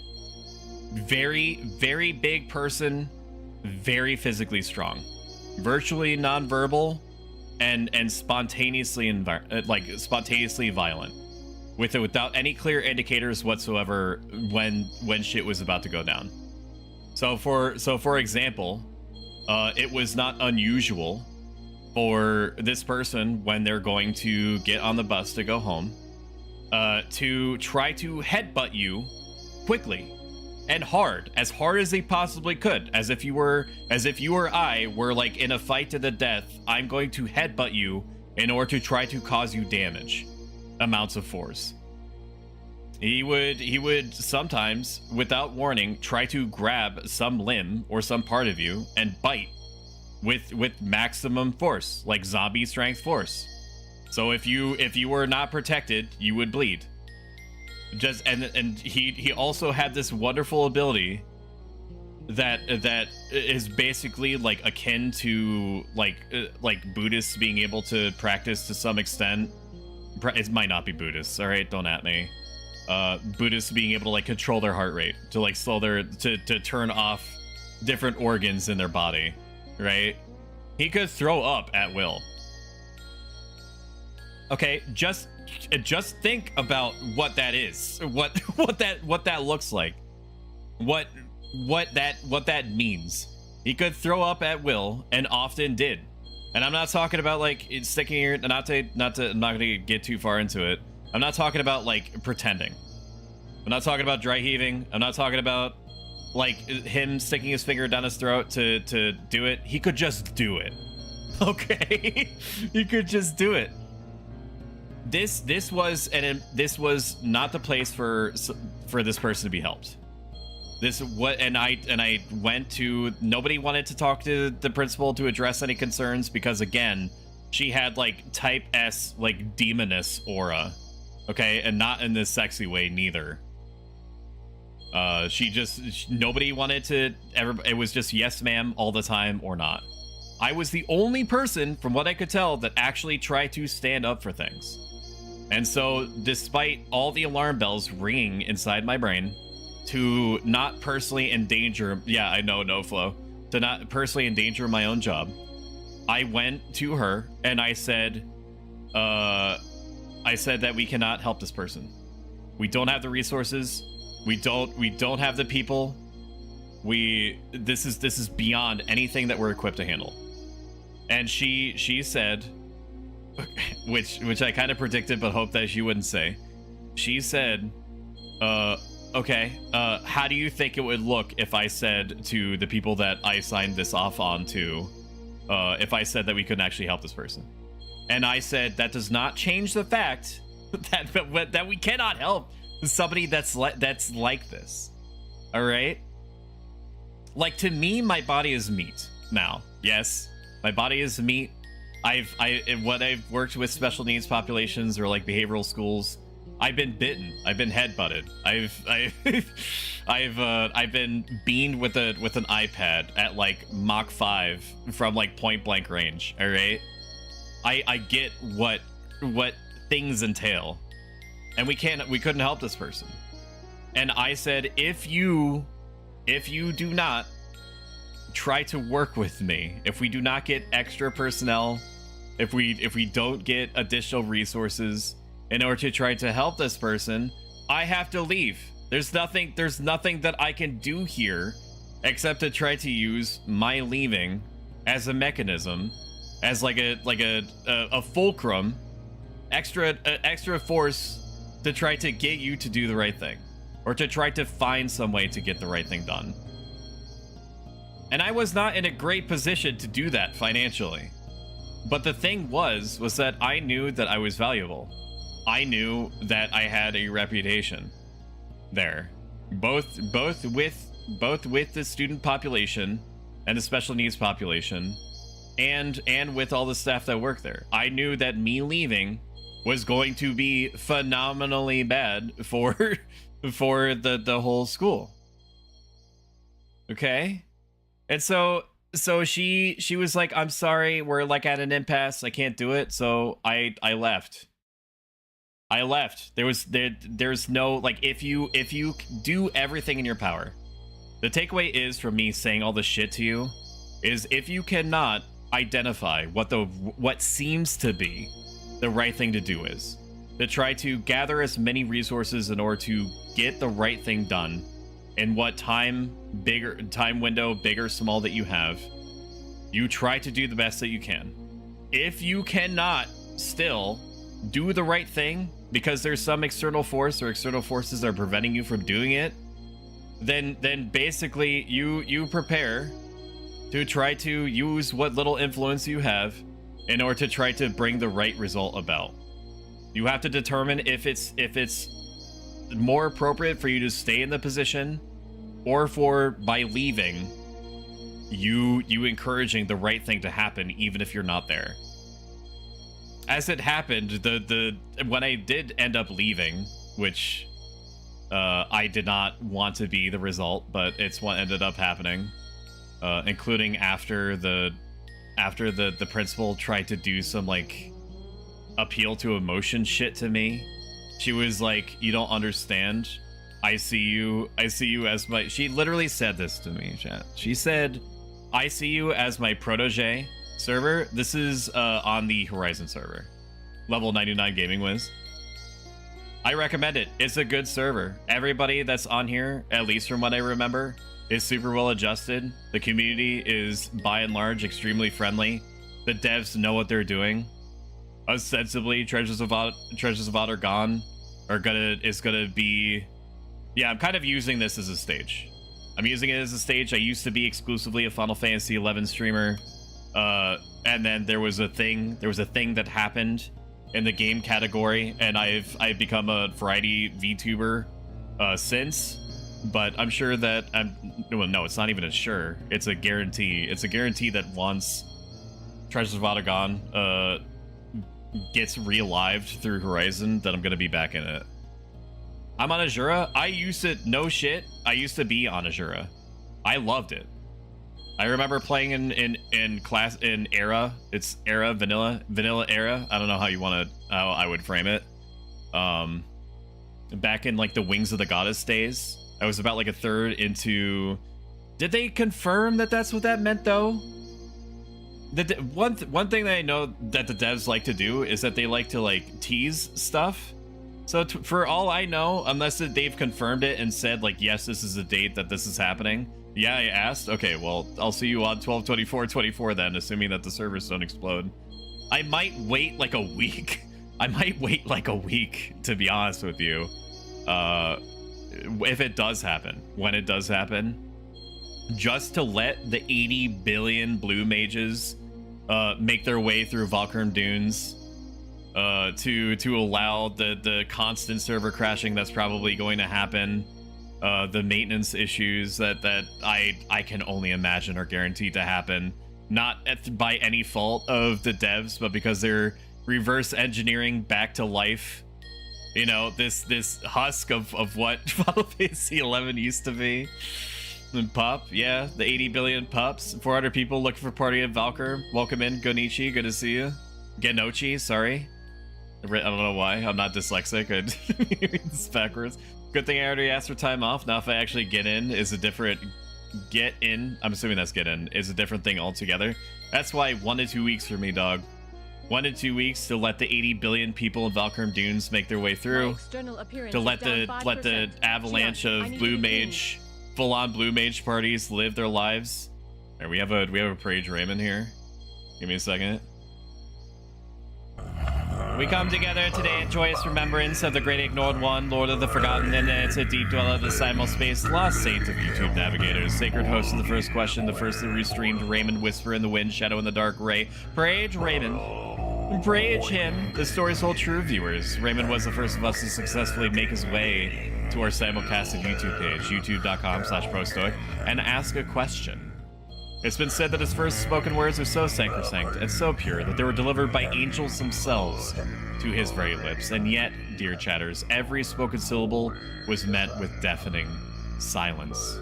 very, very big person, very physically strong, virtually nonverbal, and spontaneously spontaneously violent, without any clear indicators whatsoever when shit was about to go down. So for example, it was not unusual for this person, when they're going to get on the bus to go home, to try to headbutt you quickly and hard as they possibly could, as if you or I were like in a fight to the death. I'm going to headbutt you in order to try to cause you damage amounts of force. He would sometimes, without warning, try to grab some limb or some part of you and bite with maximum force, like zombie strength force. So if you were not protected, you would bleed. And he also had this wonderful ability that is basically like akin to like Buddhists being able to practice to some extent. It might not be Buddhists, all right, don't at me. Buddhists being able to like control their heart rate, to like slow to turn off different organs in their body, right? He could throw up at will. Okay, just think about what that is, what that looks like, what that means. He could throw up at will, and often did. And I'm not talking about like sticking here. I'm not gonna get too far into it. I'm not talking about like pretending. I'm not talking about dry heaving. I'm not talking about like him sticking his finger down his throat to do it. He could just do it. Okay, he could just do it. This was not the place for this person to be helped. I went to, nobody wanted to talk to the principal to address any concerns, because again, she had like type S, like demoness aura, okay, and not in this sexy way neither. Nobody wanted to ever, it was just yes ma'am all the time or not. I was the only person, from what I could tell, that actually tried to stand up for things. And so, despite all the alarm bells ringing inside my brain, to not personally endanger, yeah, I know, no flow, to not personally endanger my own job, I went to her and I said that we cannot help this person. We don't have the resources. We don't have the people. This is beyond anything that we're equipped to handle. And she said, which I kind of predicted but hoped that she wouldn't say. She said, okay, how do you think it would look if I said to the people that I signed this off on to, if I said that we couldn't actually help this person? And I said, that does not change the fact that we cannot help somebody that's like this. All right? Like, to me, my body is meat now. Yes, my body is meat. When I've worked with special needs populations or like behavioral schools, I've been bitten. I've been headbutted. I've been beamed with an iPad at like Mach 5 from like point blank range. All right, I get what things entail, and we couldn't help this person. And I said, if you do not try to work with me, if we do not get extra personnel, if we don't get additional resources in order to try to help this person, I have to leave. There's nothing that I can do here except to try to use my leaving as a mechanism, as like a fulcrum, extra force to try to get you to do the right thing, or to try to find some way to get the right thing done. And I was not in a great position to do that financially. But the thing was that I knew that I was valuable. I knew that I had a reputation there, both with the student population and the special needs population, and with all the staff that work there. I knew that me leaving was going to be phenomenally bad for the whole school. Okay? And so she was like, I'm sorry, we're like at an impasse, I can't do it. So I left. There's no, like, if you do everything in your power, the takeaway is from me saying all this shit to you is, if you cannot identify what seems to be the right thing to do is, to try to gather as many resources in order to get the right thing done in what time window, big or small, that you have. You try to do the best that you can. If you cannot still do the right thing because there's some external force or external forces that are preventing you from doing it, then basically you prepare to try to use what little influence you have in order to try to bring the right result about. You have to determine if it's more appropriate for you to stay in the position, or for, by leaving, you encouraging the right thing to happen even if you're not there. As it happened, when I did end up leaving, which I did not want to be the result, but it's what ended up happening, including after the principal tried to do some like appeal to emotion shit to me. She was like, you don't understand. I see you as my, she literally said this to me, chat. She said, I see you as my protege server. This is on the Horizon server. Level 99 Gaming Wiz. I recommend it. It's a good server. Everybody that's on here, at least from what I remember, is super well adjusted. The community is, by and large, extremely friendly. The devs know what they're doing. Ostensibly, Treasures of Otter Gone is gonna be... Yeah, I'm kind of using this as a stage. I'm using it as a stage. I used to be exclusively a Final Fantasy XI streamer. And then there was a thing that happened in the game category, and I've become a variety VTuber since. But I'm sure that well, no, it's not even a sure. It's a guarantee. It's a guarantee that once Treasures of Otter Gone gets re-alived through Horizon, that I'm gonna be back in it. I'm on Azura. I used to, no shit, I used to be on Azura. I loved it. I remember playing in class in Era. It's Era, vanilla Era. I don't know how I would frame it. Back in like the Wings of the Goddess days. I was about like a third into. Did they confirm that that's what that meant though? One thing that I know that the devs like to do is that they like to like tease stuff. So for all I know, unless they've confirmed it and said like, yes, this is the date that this is happening. Yeah, I asked. Okay, well, I'll see you on 12/24/24 then, assuming that the servers don't explode. I might wait like a week. To be honest with you. If it does happen, when it does happen, just to let the 80 billion blue mages make their way through Valkyrie Dunes, to allow the constant server crashing that's probably going to happen, the maintenance issues that I can only imagine are guaranteed to happen, not by any fault of the devs, but because they're reverse engineering back to life, you know, this husk of what Final Fantasy XI used to be. And pup, yeah, the 80 billion pups, 400 people looking for party at Valkyr. Welcome in, Gonichi, good to see you. Genochi, sorry. I don't know why, I'm not dyslexic, I read this backwards. Good thing I already asked for time off. Now if I actually get in, is a different... Get in, I'm assuming that's get in, is a different thing altogether. That's why 1 to 2 weeks for me, dog. 1 to 2 weeks to let the 80 billion people in Valkyrie Dunes make their way through. To let the avalanche of blue mage, full-on blue mage parties live their lives. All right, we have a Prage Raymond here. Give me a second. We come together today in joyous remembrance of the great ignored one, Lord of the Forgotten, and it's a deep dweller of the simul-space, lost saint of YouTube navigators, sacred host of the first question, the first that restreamed, Raymond, Whisper in the Wind, Shadow in the Dark, Ray, Prage Raymond. Praise him, the stories hold true, viewers. Raymond was the first of us to successfully make his way to our simulcasted YouTube page, youtube.com/prostoic, and ask a question. It's been said that his first spoken words are so sacrosanct and so pure that they were delivered by angels themselves to his very lips. And yet, dear chatters, every spoken syllable was met with deafening silence.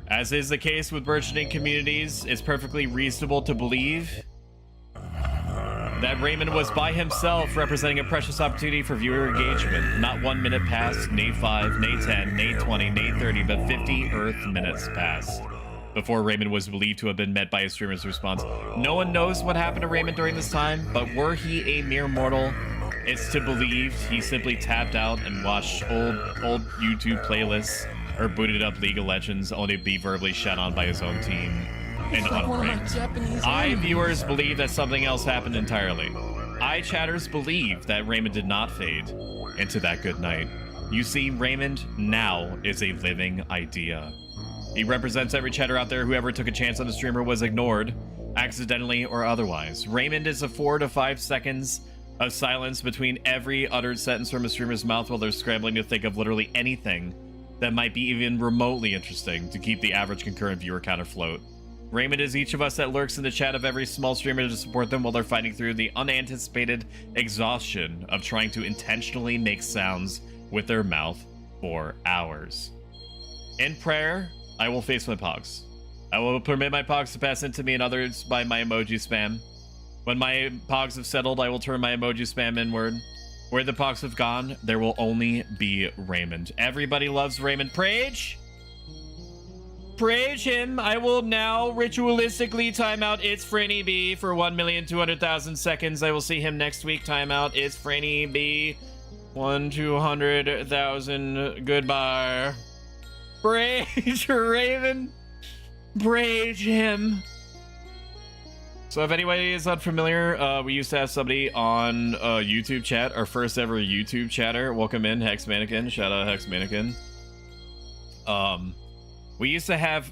As is the case with burgeoning communities, it's perfectly reasonable to believe that Raymond was by himself representing a precious opportunity for viewer engagement. Not 1 minute passed, nay 5, nay 10, nay 20, nay 30, but 50 Earth minutes passed before Raymond was believed to have been met by his streamer's response. No one knows what happened to Raymond during this time, but were he a mere mortal, it's to believe he simply tapped out and watched old YouTube playlists or booted up League of Legends only to be verbally shat on by his own team. And I viewers believe that something else happened entirely. I chatters believe that Raymond did not fade into that good night. You see, Raymond now is a living idea. He represents every chatter out there who ever took a chance on the streamer was ignored, accidentally or otherwise. Raymond is a 4 to 5 seconds of silence between every uttered sentence from a streamer's mouth while they're scrambling to think of literally anything that might be even remotely interesting to keep the average concurrent viewer count afloat. Raymond is each of us that lurks in the chat of every small streamer to support them while they're fighting through the unanticipated exhaustion of trying to intentionally make sounds with their mouth for hours. In prayer, I will face my pogs. I will permit my pogs to pass into me and others by my emoji spam. When my pogs have settled, I will turn my emoji spam inward. Where the pogs have gone, there will only be Raymond. Everybody loves Raymond. Prage! Praise him. I will now ritualistically time out It's Franny B for 1,200,000 seconds. I will see him next week. Time out It's Franny B. 1,200,000. Goodbye. Praise Raven. Praise him. So if anybody is unfamiliar, we used to have somebody on YouTube chat, our first ever YouTube chatter. Welcome in, Hex Mannequin. Shout out Hex Mannequin. We used to have,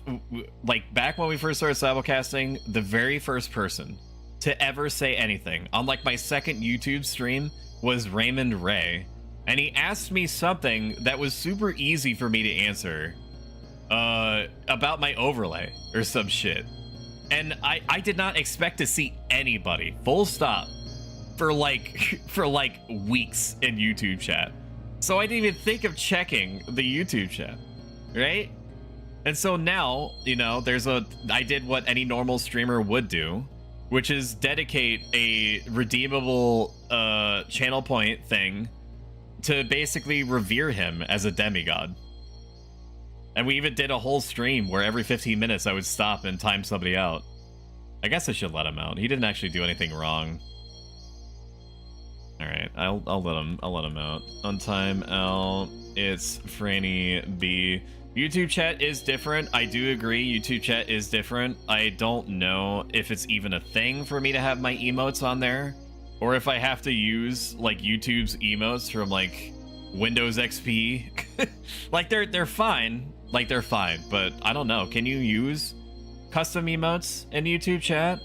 like, back when we first started simulcasting, the very first person to ever say anything on, like, my second YouTube stream was Raymond Ray. And he asked me something that was super easy for me to answer about my overlay or some shit. And I did not expect to see anybody, full stop, for like weeks in YouTube chat. So I didn't even think of checking the YouTube chat, right? And so now, you know, I did what any normal streamer would do, which is dedicate a redeemable channel point thing to basically revere him as a demigod. And we even did a whole stream where every 15 minutes I would stop and time somebody out. I guess I should let him out. He didn't actually do anything wrong. All right, I'll let him out. On time out, It's Franny B. YouTube chat is different. I do agree. YouTube chat is different. I don't know if it's even a thing for me to have my emotes on there, or if I have to use like YouTube's emotes from like Windows XP. Like they're fine. Like they're fine, but I don't know. Can you use custom emotes in YouTube chat?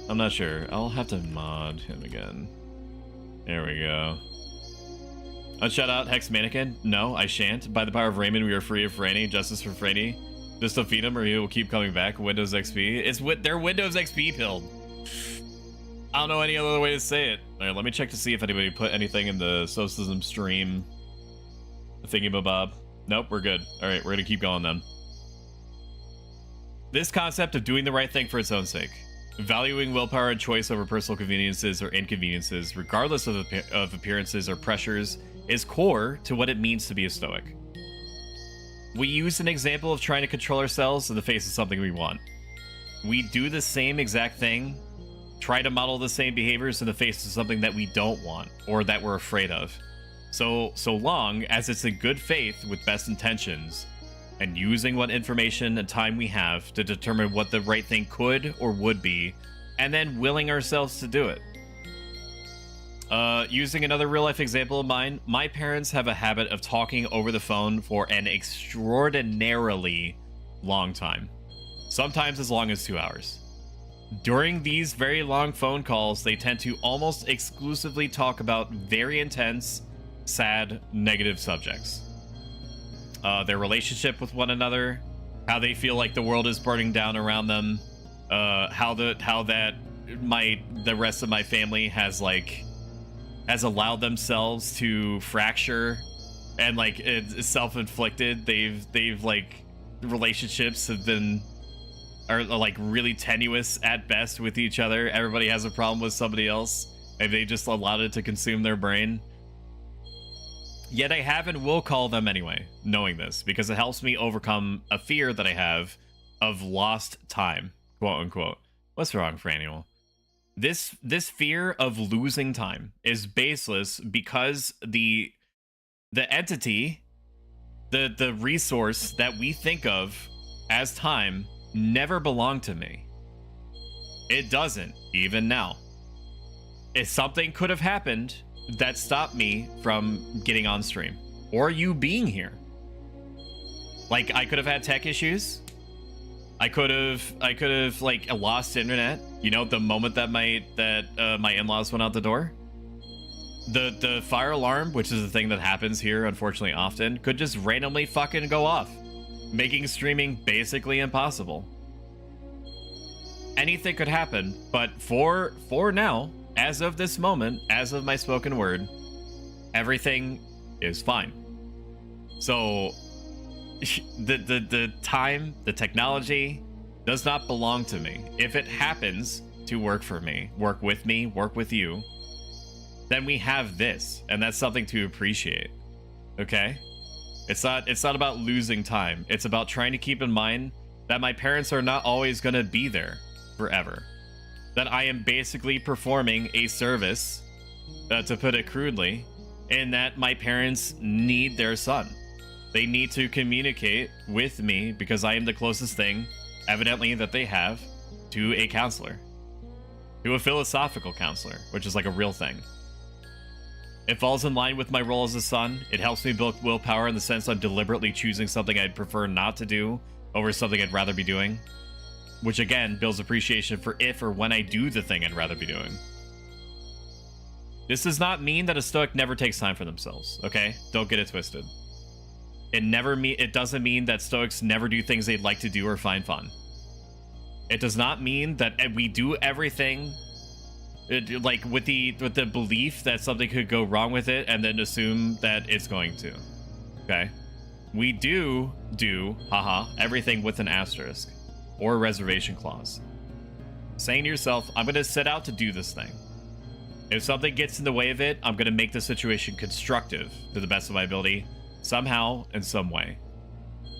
I'm not sure. I'll have to mod him again. There we go. Shout out Hex Mannequin. No, I shan't. By the power of Raymond, we are free of Franny. Justice for Franny. Just defeat him or he will keep coming back. Windows XP. They're Windows XP pilled. I don't know any other way to say it. Alright, let me check to see if anybody put anything in the Stoicism Stream thingy-bob. Nope, we're good. Alright, we're gonna keep going then. This concept of doing the right thing for its own sake. Valuing willpower and choice over personal conveniences or inconveniences, regardless of appearances or pressures, is core to what it means to be a Stoic. We use an example of trying to control ourselves in the face of something we want. We do the same exact thing, try to model the same behaviors in the face of something that we don't want or that we're afraid of. So long as it's in good faith with best intentions, and using what information and time we have to determine what the right thing could or would be, and then willing ourselves to do it. Using another real-life example of mine, my parents have a habit of talking over the phone for an extraordinarily long time, sometimes as long as 2 hours. During these very long phone calls, they tend to almost exclusively talk about very intense, sad, negative subjects. Their relationship with one another, how they feel like the world is burning down around them, how the rest of my family has allowed themselves to fracture, and like it's self-inflicted. They've like relationships are like really tenuous at best with each other. Everybody has a problem with somebody else, and they just allowed it to consume their brain. Yet I have and will call them anyway, knowing this, because it helps me overcome a fear that I have of lost time, quote unquote. What's wrong, Franuel? This fear of losing time is baseless because the entity, the resource that we think of as time never belonged to me. It doesn't, even now. If something could have happened that stopped me from getting on stream, or you being here. Like, I could have had tech issues. I could have like lost internet, you know, the moment that my in-laws went out the door. The fire alarm, which is a thing that happens here unfortunately often, could just randomly fucking go off, making streaming basically impossible. Anything could happen, but for now, as of this moment, as of my spoken word, everything is fine. So the time, the technology does not belong to me. If it happens to work for me, work with me, work with you, then we have this, and that's something to appreciate. Okay? It's not about losing time. It's about trying to keep in mind that my parents are not always going to be there forever. That I am basically performing a service, to put it crudely, in that my parents need their son. They need to communicate with me because I am the closest thing, evidently, that they have to a counselor. To a philosophical counselor, which is like a real thing. It falls in line with my role as a son. It helps me build willpower in the sense I'm deliberately choosing something I'd prefer not to do over something I'd rather be doing. Which again, builds appreciation for if or when I do the thing I'd rather be doing. This does not mean that a Stoic never takes time for themselves, okay? Don't get it twisted. It doesn't mean that Stoics never do things they'd like to do or find fun. It does not mean that we do everything like with the belief that something could go wrong with it and then assume that it's going to. Okay? We do everything with an asterisk or a reservation clause. Saying to yourself, I'm going to set out to do this thing. If something gets in the way of it, I'm going to make the situation constructive to the best of my ability, somehow, in some way.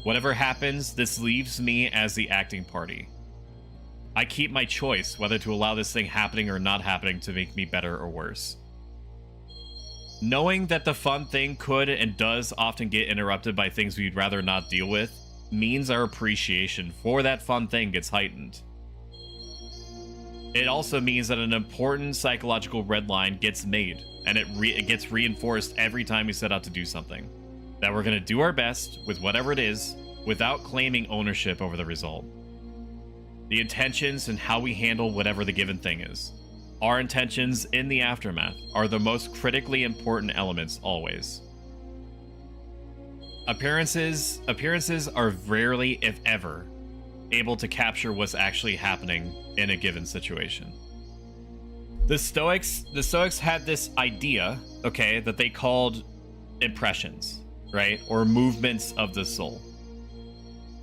Whatever happens, this leaves me as the acting party. I keep my choice whether to allow this thing happening or not happening to make me better or worse. Knowing that the fun thing could and does often get interrupted by things we'd rather not deal with means our appreciation for that fun thing gets heightened. It also means that an important psychological red line gets made, and it gets reinforced every time we set out to do something. That we're going to do our best with whatever it is, without claiming ownership over the result. The intentions and how we handle whatever the given thing is. Our intentions in the aftermath are the most critically important elements always. Appearances are rarely, if ever, able to capture what's actually happening in a given situation. The Stoics had this idea, okay, that they called impressions, right? Or movements of the soul.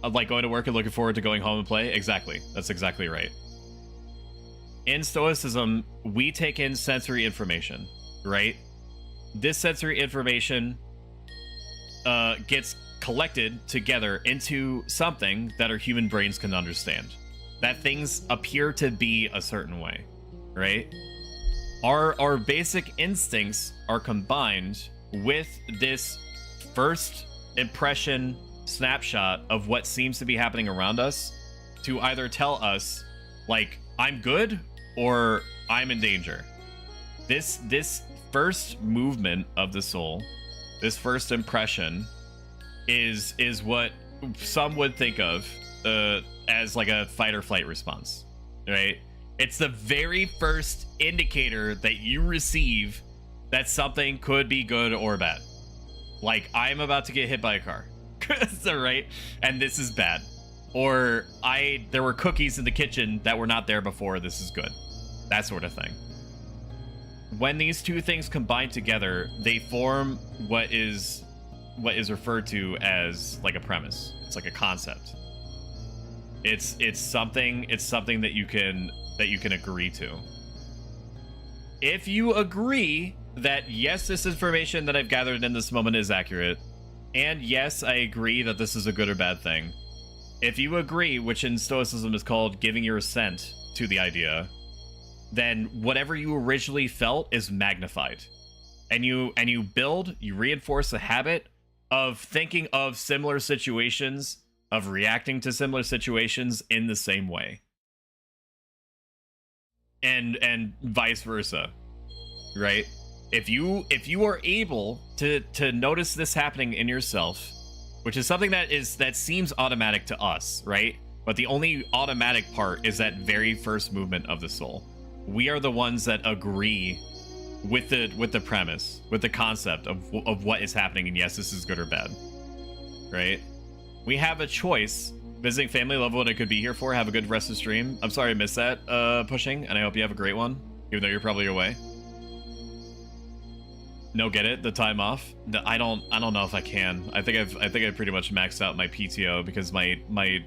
Like going to work and looking forward to going home and play? Exactly. That's exactly right. In Stoicism, we take in sensory information, right? This sensory information gets collected together into something that our human brains can understand. That things appear to be a certain way, right? Our basic instincts are combined with this first impression snapshot of what seems to be happening around us to either tell us, like, I'm good or I'm in danger. This first movement of the soul, this first impression, is what some would think of as like a fight or flight response, right? It's the very first indicator that you receive that something could be good or bad. Like, I'm about to get hit by a car. Right? And this is bad. Or there were cookies in the kitchen that were not there before, this is good. That sort of thing. When these two things combine together, they form what is referred to as like a premise. It's like a concept. It's something that you can agree to. If you agree that yes, this information that I've gathered in this moment is accurate, and yes, I agree that this is a good or bad thing. If you agree, which in Stoicism is called giving your assent to the idea, then whatever you originally felt is magnified. And you reinforce a habit of thinking of similar situations, of reacting to similar situations in the same way. And vice versa, right? If you are able to notice this happening in yourself, which is something that seems automatic to us, right? But the only automatic part is that very first movement of the soul. We are the ones that agree with the premise, with the concept of what is happening, and yes, this is good or bad, right? We have a choice. Visiting family, love what I could be here for. Have a good rest of the stream. I'm sorry I missed that, Pushing, and I hope you have a great one, even though you're probably away. No, get it? The time off? I don't know if I can. I think I pretty much maxed out my PTO because my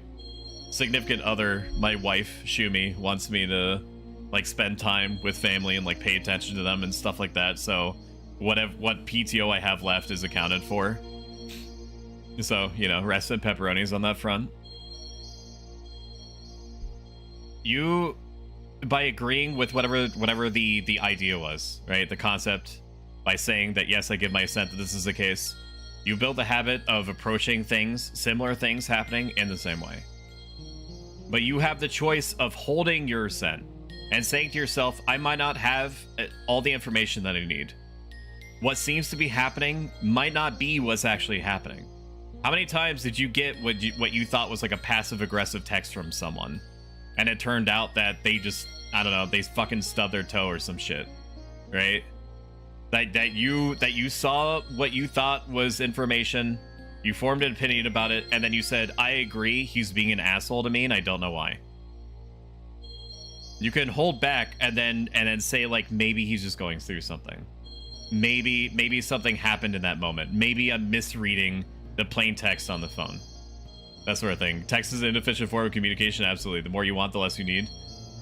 significant other, my wife, Shumi, wants me to like spend time with family and like pay attention to them and stuff like that. So what PTO I have left is accounted for. So, you know, rest and pepperonis on that front. You, by agreeing with whatever the idea was, right? The concept, by saying that, yes, I give my assent that this is the case, you build the habit of approaching things, similar things happening in the same way. But you have the choice of holding your assent and saying to yourself, I might not have all the information that I need. What seems to be happening might not be what's actually happening. How many times did you get what you thought was like a passive-aggressive text from someone, and it turned out that they just, I don't know, they fucking stubbed their toe or some shit, right? That you saw what you thought was information, you formed an opinion about it, and then you said, I agree, he's being an asshole to me, and I don't know why. You can hold back and then say, like, maybe he's just going through something. Maybe something happened in that moment. Maybe I'm misreading the plain text on the phone. That sort of thing. Text is an inefficient form of communication, absolutely. The more you want, the less you need.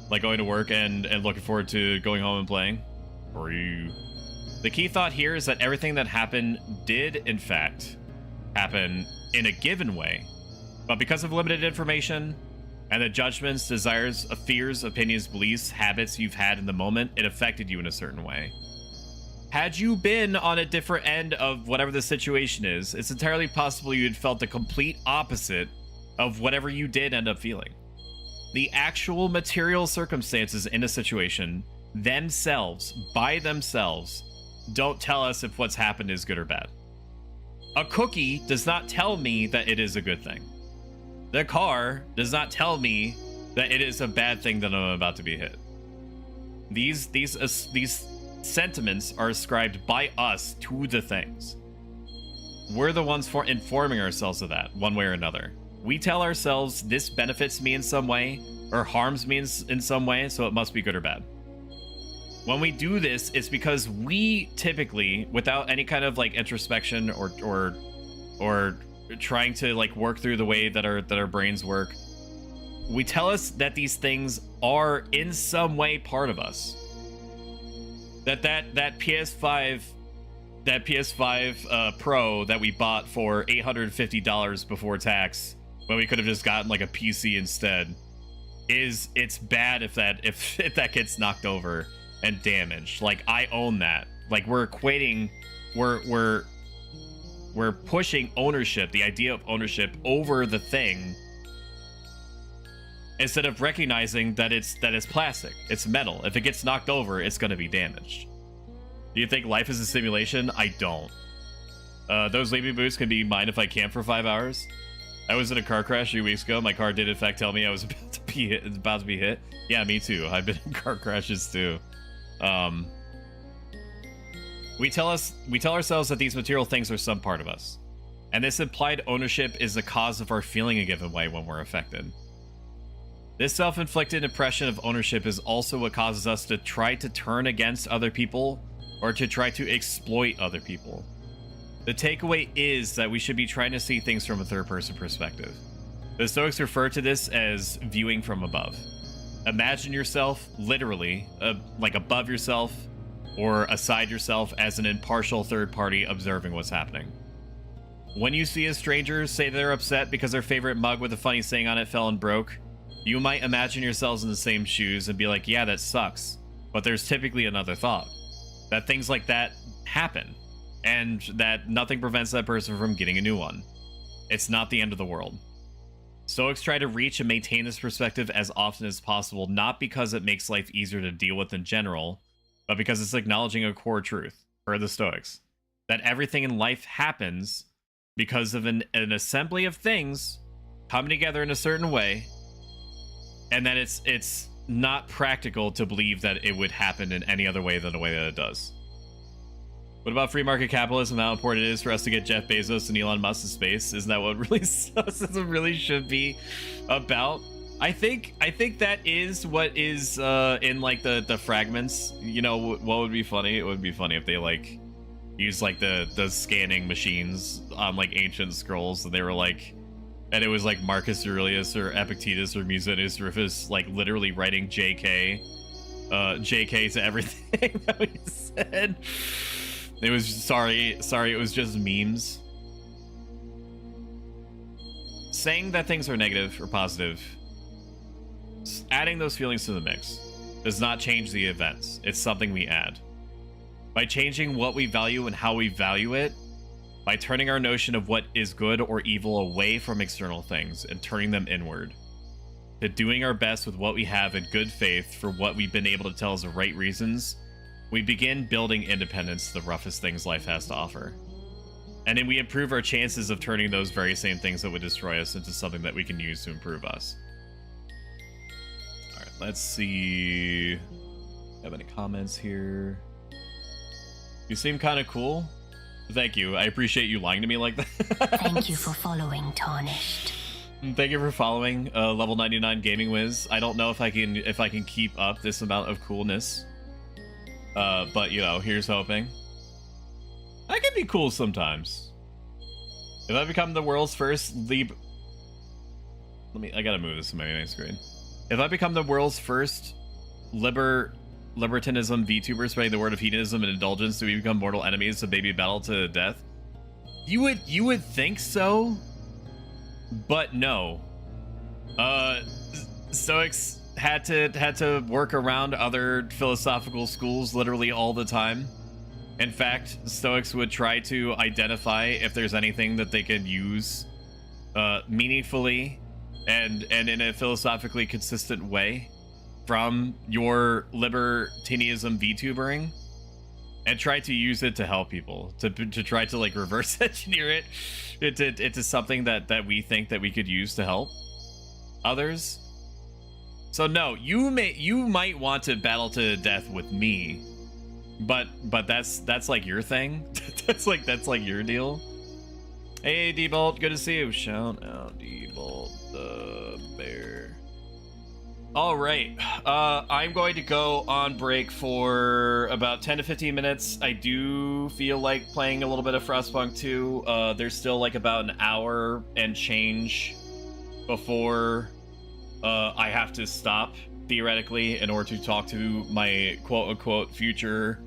Like going to work and looking forward to going home and playing. Or you... The key thought here is that everything that happened did, in fact, happen in a given way. But because of limited information and the judgments, desires, fears, opinions, beliefs, habits you've had in the moment, it affected you in a certain way. Had you been on a different end of whatever the situation is, it's entirely possible you had felt the complete opposite of whatever you did end up feeling. The actual material circumstances in a situation themselves, by themselves, don't tell us if what's happened is good or bad. A cookie does not tell me that it is a good thing. The car does not tell me that it is a bad thing that I'm about to be hit. These sentiments are ascribed by us to the things. We're the ones for informing ourselves of that, one way or another. We tell ourselves this benefits me in some way or harms me in some way, so it must be good or bad. When we do this, it's because we typically, without any kind of like introspection or trying to like work through the way that our brains work, we tell us that these things are in some way part of us. That PS5 Pro that we bought for $850 before tax, when we could have just gotten like a PC instead, it's bad if that gets knocked over and damaged. Like, I own that. Like, we're equating, we're pushing ownership, the idea of ownership, over the thing, instead of recognizing that it's plastic, it's metal. If it gets knocked over, it's going to be damaged. Do you think life is a simulation? I don't. Those leaving boots can be mine if I camp for 5 hours. I was in a car crash a few weeks ago. My car did in fact tell me I was about to be hit. Yeah, me too. I've been in car crashes too. We tell ourselves that these material things are some part of us, and this implied ownership is the cause of our feeling a given way when we're affected. This self-inflicted impression of ownership is also what causes us to try to turn against other people or to try to exploit other people. The takeaway is that we should be trying to see things from a third-person perspective. The Stoics refer to this as viewing from above. Imagine yourself, literally, like above yourself or aside yourself as an impartial third party observing what's happening. When you see a stranger say they're upset because their favorite mug with a funny saying on it fell and broke, you might imagine yourselves in the same shoes and be like, yeah, that sucks. But there's typically another thought. That things like that happen, and that nothing prevents that person from getting a new one. It's not the end of the world. Stoics try to reach and maintain this perspective as often as possible, not because it makes life easier to deal with in general, but because it's acknowledging a core truth, for the Stoics, that everything in life happens because of an assembly of things coming together in a certain way, and that it's not practical to believe that it would happen in any other way than the way that it does. What about free market capitalism? How important it is for us to get Jeff Bezos and Elon Musk to space? Isn't that what really Stoicism really should be about? I think that is what is in like the fragments. You know what would be funny? It would be funny if they like use like the scanning machines on like ancient scrolls, and they were like, and it was like Marcus Aurelius or Epictetus or Musonius Rufus like literally writing JK to everything that we said. It was sorry, it was just memes. Saying that things are negative or positive, adding those feelings to the mix, does not change the events. It's something we add. By changing what we value and how we value it, by turning our notion of what is good or evil away from external things and turning them inward, to doing our best with what we have in good faith for what we've been able to tell as the right reasons, we begin building independence, the roughest things life has to offer. And then we improve our chances of turning those very same things that would destroy us into something that we can use to improve us. Alright, let's see. Have any comments here? You seem kind of cool. Thank you. I appreciate you lying to me like that. Thank you for following, Tarnished. Thank you for following, level 99 Gaming Wiz. I don't know if I can keep up this amount of coolness. But you know, here's hoping. I can be cool sometimes. If I become the world's first I gotta move this to my main screen. If I become the world's first libertinism VTuber spreading the word of hedonism and indulgence, do we become mortal enemies to baby battle to death? You would think so, but no. Stoics had to work around other philosophical schools literally all the time. In fact, Stoics would try to identify if there's anything that they could use meaningfully and in a philosophically consistent way from your libertinism VTubering, and try to use it to help people, to try to like reverse engineer it into something that we think that we could use to help others. So no, you might want to battle to death with me, but that's like your thing. that's like your deal. Hey D-Bolt, good to see you. Shout out D-Bolt the bear. All right, I'm going to go on break for about 10 to 15 minutes. I do feel like playing a little bit of Frostpunk 2. There's still like about an hour and change before I have to stop, theoretically, in order to talk to my quote-unquote future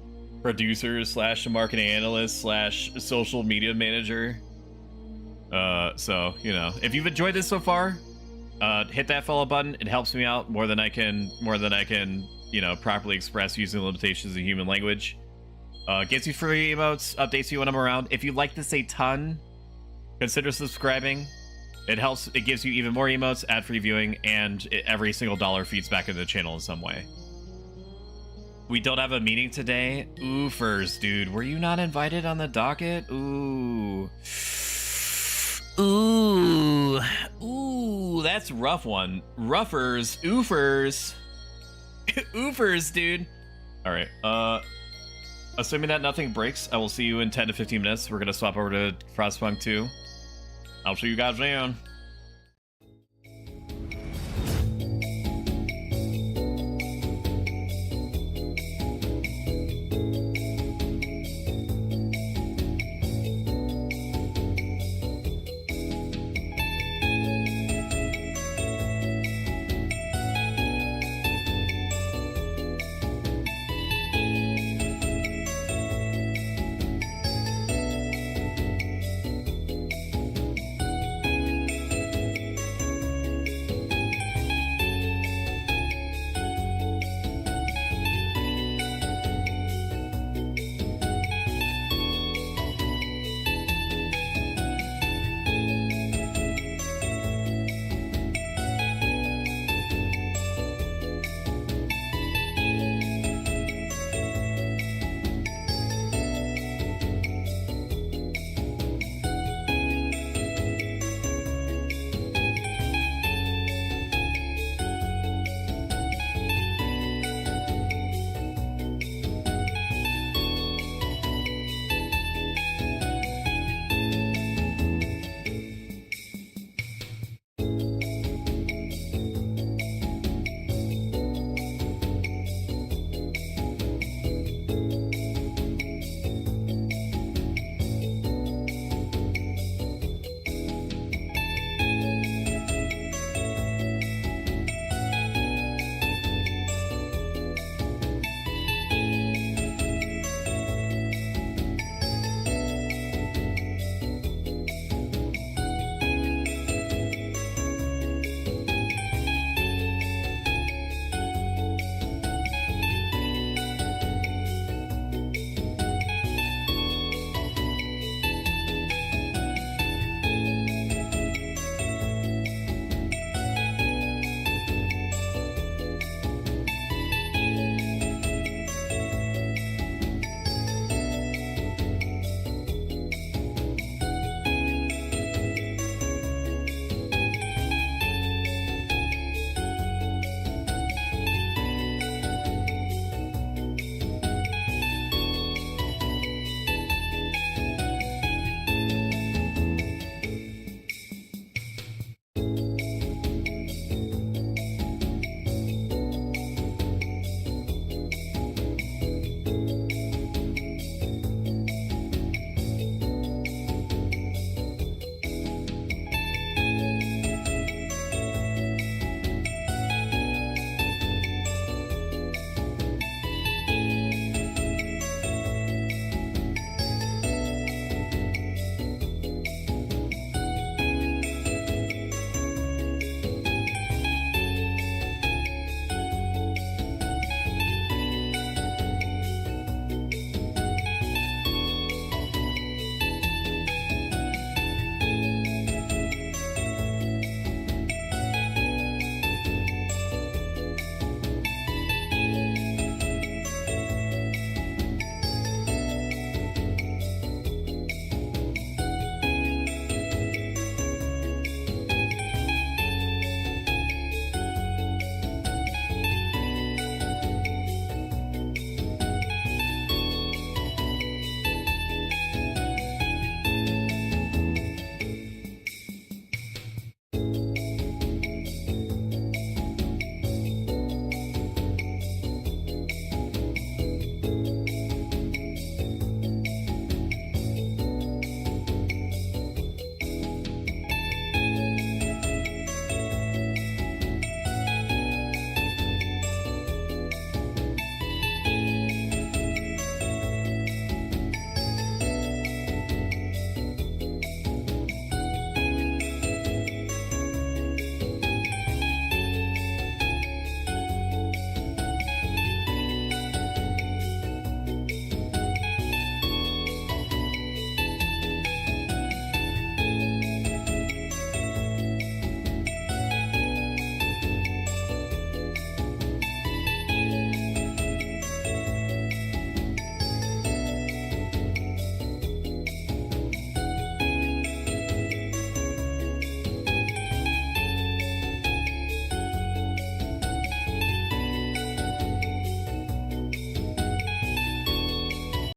producer / marketing analyst / social media manager. So, you know, if you've enjoyed this so far, hit that follow button. It helps me out more than I can, you know, properly express using the limitations of human language. Gets you free emotes, updates you when I'm around. If you like this a ton, consider subscribing. It helps. It gives you even more emotes, ad-free viewing, and every single dollar feeds back into the channel in some way. We don't have a meeting today. Oofers, dude. Were you not invited on the docket? Ooh. Ooh. Ooh, that's a rough one. Ruffers. Oofers. Oofers, dude. All right. Assuming that nothing breaks, I will see you in 10 to 15 minutes. We're going to swap over to Frostpunk 2. I'll see you guys then.